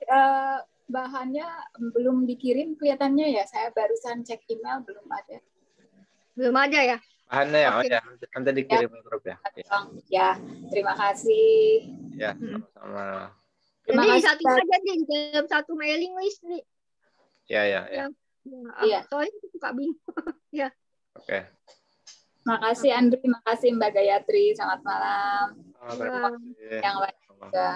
S3: bahannya belum dikirim kelihatannya ya. Saya barusan cek email, belum ada.
S2: Belum ada ya?
S1: Bahannya ya,
S3: okay.
S1: Nanti dikirim ke grup ya.
S3: Ya, terima kasih.
S1: Ya, sama-sama.
S2: Terima kasih. Satu saja di dalam satu mailing list nih.
S1: Ya.
S3: Iya.
S2: Soalnya aku suka bingung. Ya.
S1: Oke.
S3: Makasih Andri, makasih Mbak Gayatri. Selamat malam.
S1: Terima kasih.
S3: Yang lain juga.